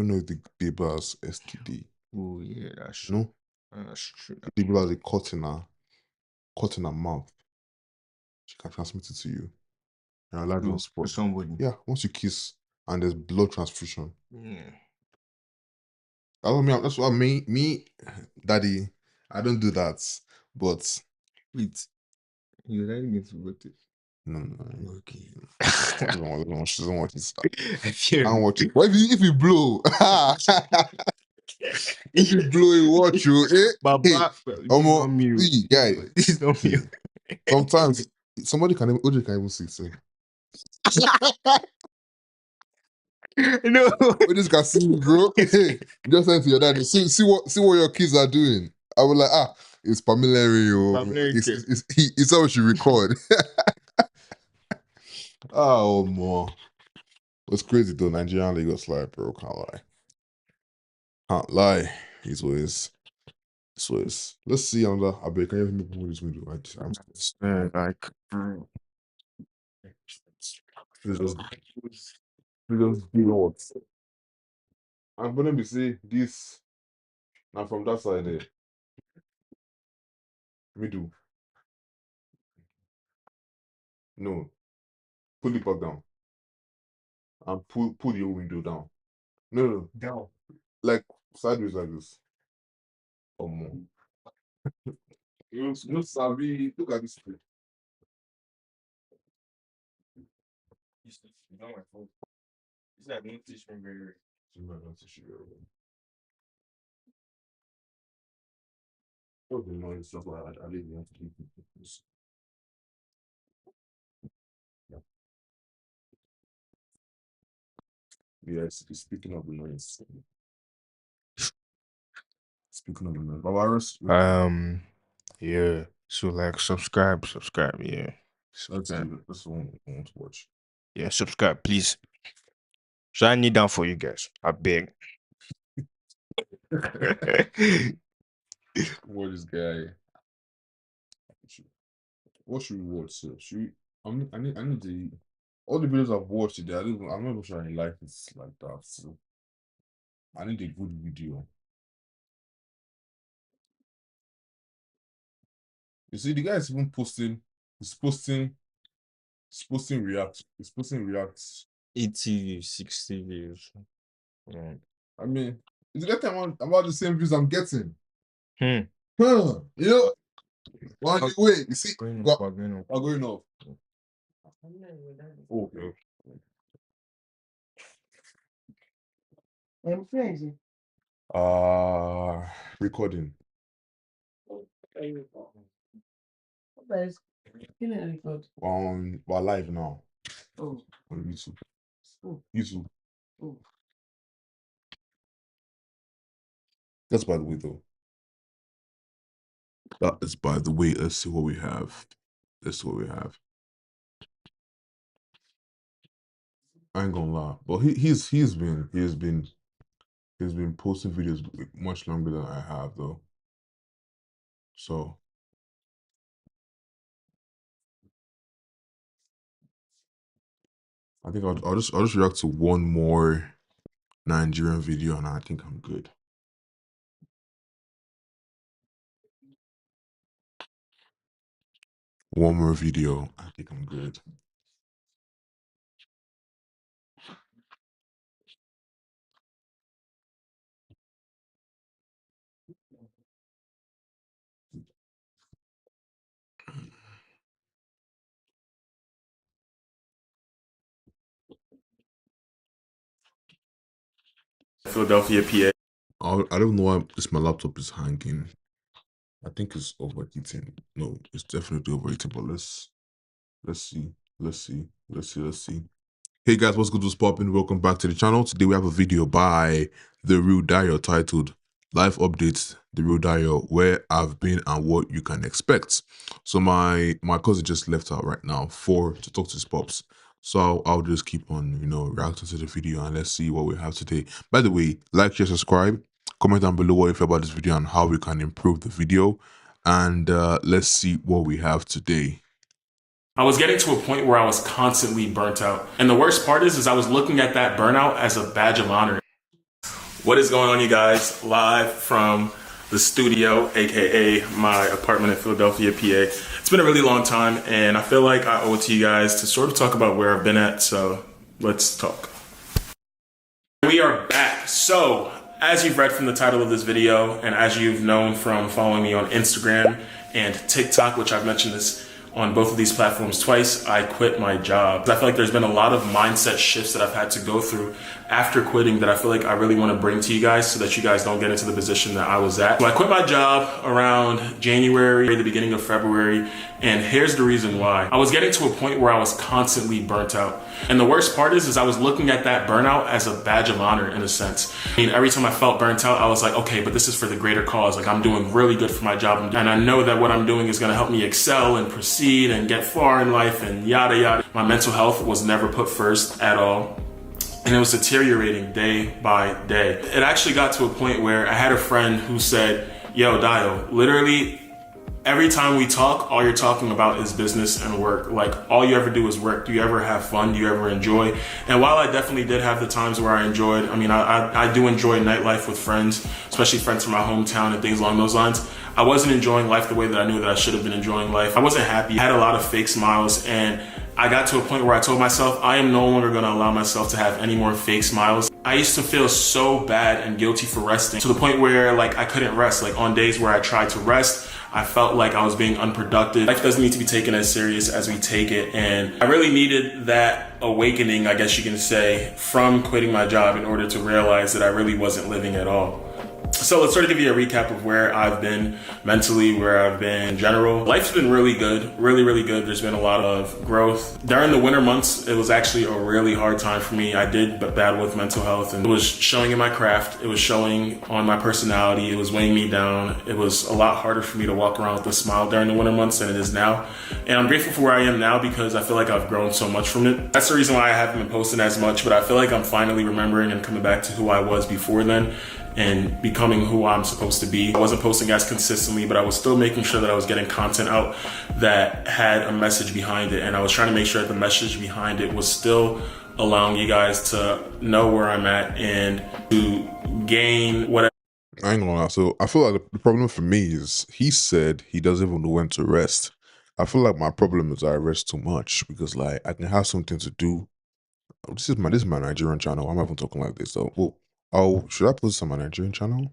know if the baby has STD. Oh yeah, that's true. No, that's true. The baby has a cut in her mouth. She can transmit it to you. And life will spoil. Somebody. Yeah, once you kiss and there's blood transfusion. Yeah. That's what I mean. Me, daddy, I don't do that. But Wait, you really get to vote it? no. Okay. She doesn't watch it. I fear Can't watch it. What if you blow? If you blow, you watch you. Baba, this is not me. See, guy. This is not me. Sometimes somebody can even OJ can even see. So. No. We just can see you, bro. Hey, just saying to your dad, see what your kids are doing. I was like, it's Pamela or it's how we should record. Oh more. It's crazy though. Nigerian Lagos life, bro. Can't lie. It's always. Let's see another. I bet can you make me this window? I'm like. Just do what? I'm gonna be say this. Now from that side there. Middle. No. Pull it back down. And pull your window down. No. Down. Like sideways like this. Or more. You Sabi, look at this place. You know my phone. It's like don't teach me very well. Oh, the noise stuff like I didn't have to keep this. Yes, speaking of the noise. Speaking of the noise. Virus. Yeah. So like subscribe, yeah. Subscribe. That's the one I want to watch. Yeah, subscribe, please. So I need down for you guys. I beg. What this guy? What should we watch? Sir? Should we? I need to. All the videos I've watched today, I'm not even sure I like it like that. So I need a good video. You see, the guy is even posting. He's posting react. He's posting reacts. 80 views, 60 views. Yeah. I mean, it's getting about the same views I'm getting. Hmm. You know, one way. You see, Going off. Okay. Recording. We're live now. On YouTube. YouTube. That's by the way, though. That is by the way. Let's see what we have. I ain't gonna lie, but he's been posting videos much longer than I have though. So I think I'll just react to one more Nigerian video and I think I'm good. One more video, I think I'm good. Philadelphia, PA. I don't know why my laptop is hanging. I think it's overheating. No, it's definitely overheating. But let's see. Hey guys, what's good? What's poppin'? Welcome back to the channel. Today we have a video by The Real Dio titled Life Updates The Real Dio, where I've been and what you can expect. So my cousin just left out right now to talk to his pops. So I'll just keep on, reacting to the video and let's see what we have today. By the way, like, share, subscribe, comment down below what you feel about this video and how we can improve the video. And let's see what we have today. I was getting to a point where I was constantly burnt out. And the worst part is I was looking at that burnout as a badge of honor. What is going on, you guys? Live from the studio, aka my apartment in Philadelphia, PA. It's been a really long time and I feel like I owe it to you guys to sort of talk about where I've been at, so let's talk. We are back. So As you've read from the title of this video, and as you've known from following me on Instagram and TikTok, which I've mentioned this on both of these platforms twice, I quit my job. I feel like there's been a lot of mindset shifts that I've had to go through after quitting that I feel like I really want to bring to you guys so that you guys don't get into the position that I was at. So I quit my job around January, the beginning of February, and here's the reason why. I was getting to a point where I was constantly burnt out. And the worst part is I was looking at that burnout as a badge of honor in a sense. I mean, every time I felt burnt out, I was like, okay, but this is for the greater cause. Like, I'm doing really good for my job. And I know that what I'm doing is going to help me excel and proceed and get far in life and yada, yada. My mental health was never put first at all. And it was deteriorating day by day. It actually got to a point where I had a friend who said, yo, Dio, literally every time we talk, all you're talking about is business and work. Like, all you ever do is work. Do you ever have fun? Do you ever enjoy? And while I definitely did have the times where I enjoyed, I mean, I do enjoy nightlife with friends, especially friends from my hometown and things along those lines. I wasn't enjoying life the way that I knew that I should have been enjoying life. I wasn't happy. I had a lot of fake smiles, and I got to a point where I told myself, I am no longer gonna allow myself to have any more fake smiles. I used to feel so bad and guilty for resting, to the point where like I couldn't rest. Like, on days where I tried to rest, I felt like I was being unproductive. Life doesn't need to be taken as serious as we take it. And I really needed that awakening, I guess you can say, from quitting my job in order to realize that I really wasn't living at all. So let's sort of give you a recap of where I've been mentally, where I've been in general. Life's been really good, really, really good. There's been a lot of growth. During the winter months, it was actually a really hard time for me. I did battle with mental health, and it was showing in my craft. It was showing on my personality. It was weighing me down. It was a lot harder for me to walk around with a smile during the winter months than it is now. And I'm grateful for where I am now because I feel like I've grown so much from it. That's the reason why I haven't been posting as much, but I feel like I'm finally remembering and coming back to who I was before then and becoming who I'm supposed to be. I wasn't posting as consistently, but I was still making sure that I was getting content out that had a message behind it. And I was trying to make sure that the message behind it was still allowing you guys to know where I'm at and to gain what I ain't gonna lie. So I feel like the problem for me is he said he doesn't even know when to rest. I feel like my problem is I rest too much because like I can have something to do. This is my Nigerian channel. I'm not even talking like this though. Well, should I post this on my Nigerian channel?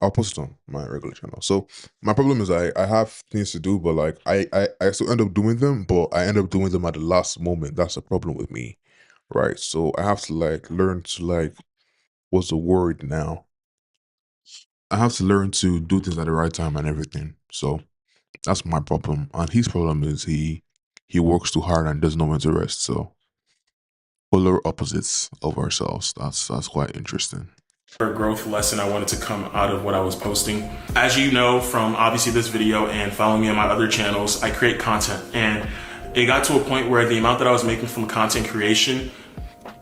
I'll post it on my regular channel. So my problem is I have things to do, but like I still end up doing them, but I end up doing them at the last moment. That's the problem with me, right? So I have to like learn to like, what's the word now? I have to learn to do things at the right time and everything. So that's my problem. And his problem is he works too hard and doesn't know when to rest. So polar opposites of ourselves. That's quite interesting. Growth lesson I wanted to come out of what I was posting. As you know from obviously this video and following me on my other channels, I create content, and it got to a point where the amount that I was making from content creation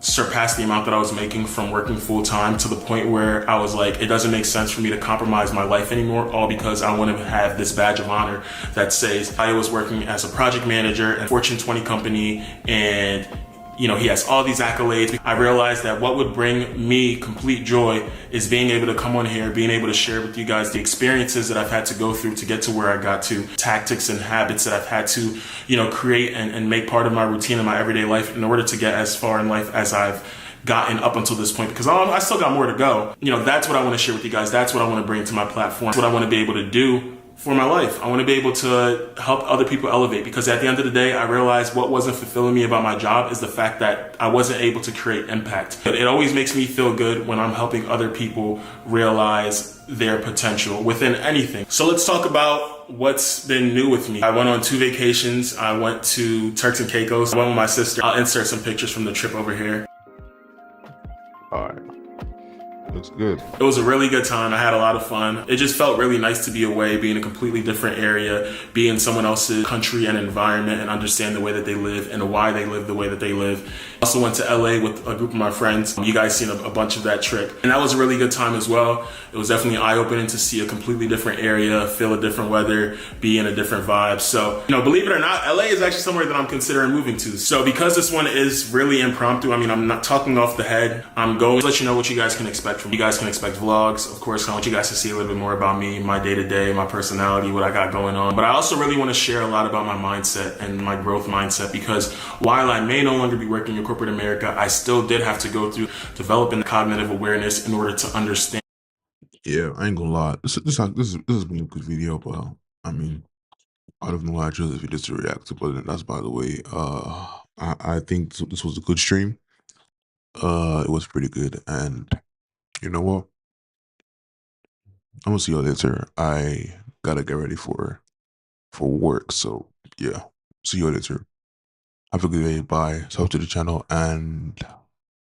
surpassed the amount that I was making from working full time, to the point where I was like, it doesn't make sense for me to compromise my life anymore, all because I want to have this badge of honor that says I was working as a project manager at a Fortune 20 company, and you know, he has all these accolades. I realized that what would bring me complete joy is being able to come on here, being able to share with you guys the experiences that I've had to go through to get to where I got to, tactics and habits that I've had to, you know, create and make part of my routine in my everyday life in order to get as far in life as I've gotten up until this point, because I still got more to go. You know, that's what I want to share with you guys. That's what I want to bring to my platform. That's what I want to be able to do for my life. I want to be able to help other people elevate, because at the end of the day, I realized what wasn't fulfilling me about my job is the fact that I wasn't able to create impact. But it always makes me feel good when I'm helping other people realize their potential within anything. So let's talk about what's been new with me. I went on 2 vacations. I went to Turks and Caicos. I went with my sister. I'll insert some pictures from the trip over here. All right. Looks good. It was a really good time. I had a lot of fun. It just felt really nice to be away, be in a completely different area, be in someone else's country and environment, and understand the way that they live and why they live the way that they live. I also went to LA with a group of my friends. You guys seen a bunch of that trip. And that was a really good time as well. It was definitely eye-opening to see a completely different area, feel a different weather, be in a different vibe. So, you know, believe it or not, LA is actually somewhere that I'm considering moving to. So because this one is really impromptu, I mean, I'm not talking off the head. I'm going to let you know what you guys can expect from me. You guys can expect vlogs. Of course, I want you guys to see a little bit more about me, my day-to-day, my personality, what I got going on. But I also really want to share a lot about my mindset and my growth mindset, because while I may no longer be working in corporate America, I still did have to go through developing the cognitive awareness in order to understand. Yeah, I ain't gonna lie. This has been a good video, but I mean, I don't know why I chose this video to react to, but that's by the way. I think this was a good stream. It was pretty good, and you know what? I'm gonna see you later. I gotta get ready for work, so yeah. See you later. Have a good day. Bye. Subscribe to the channel and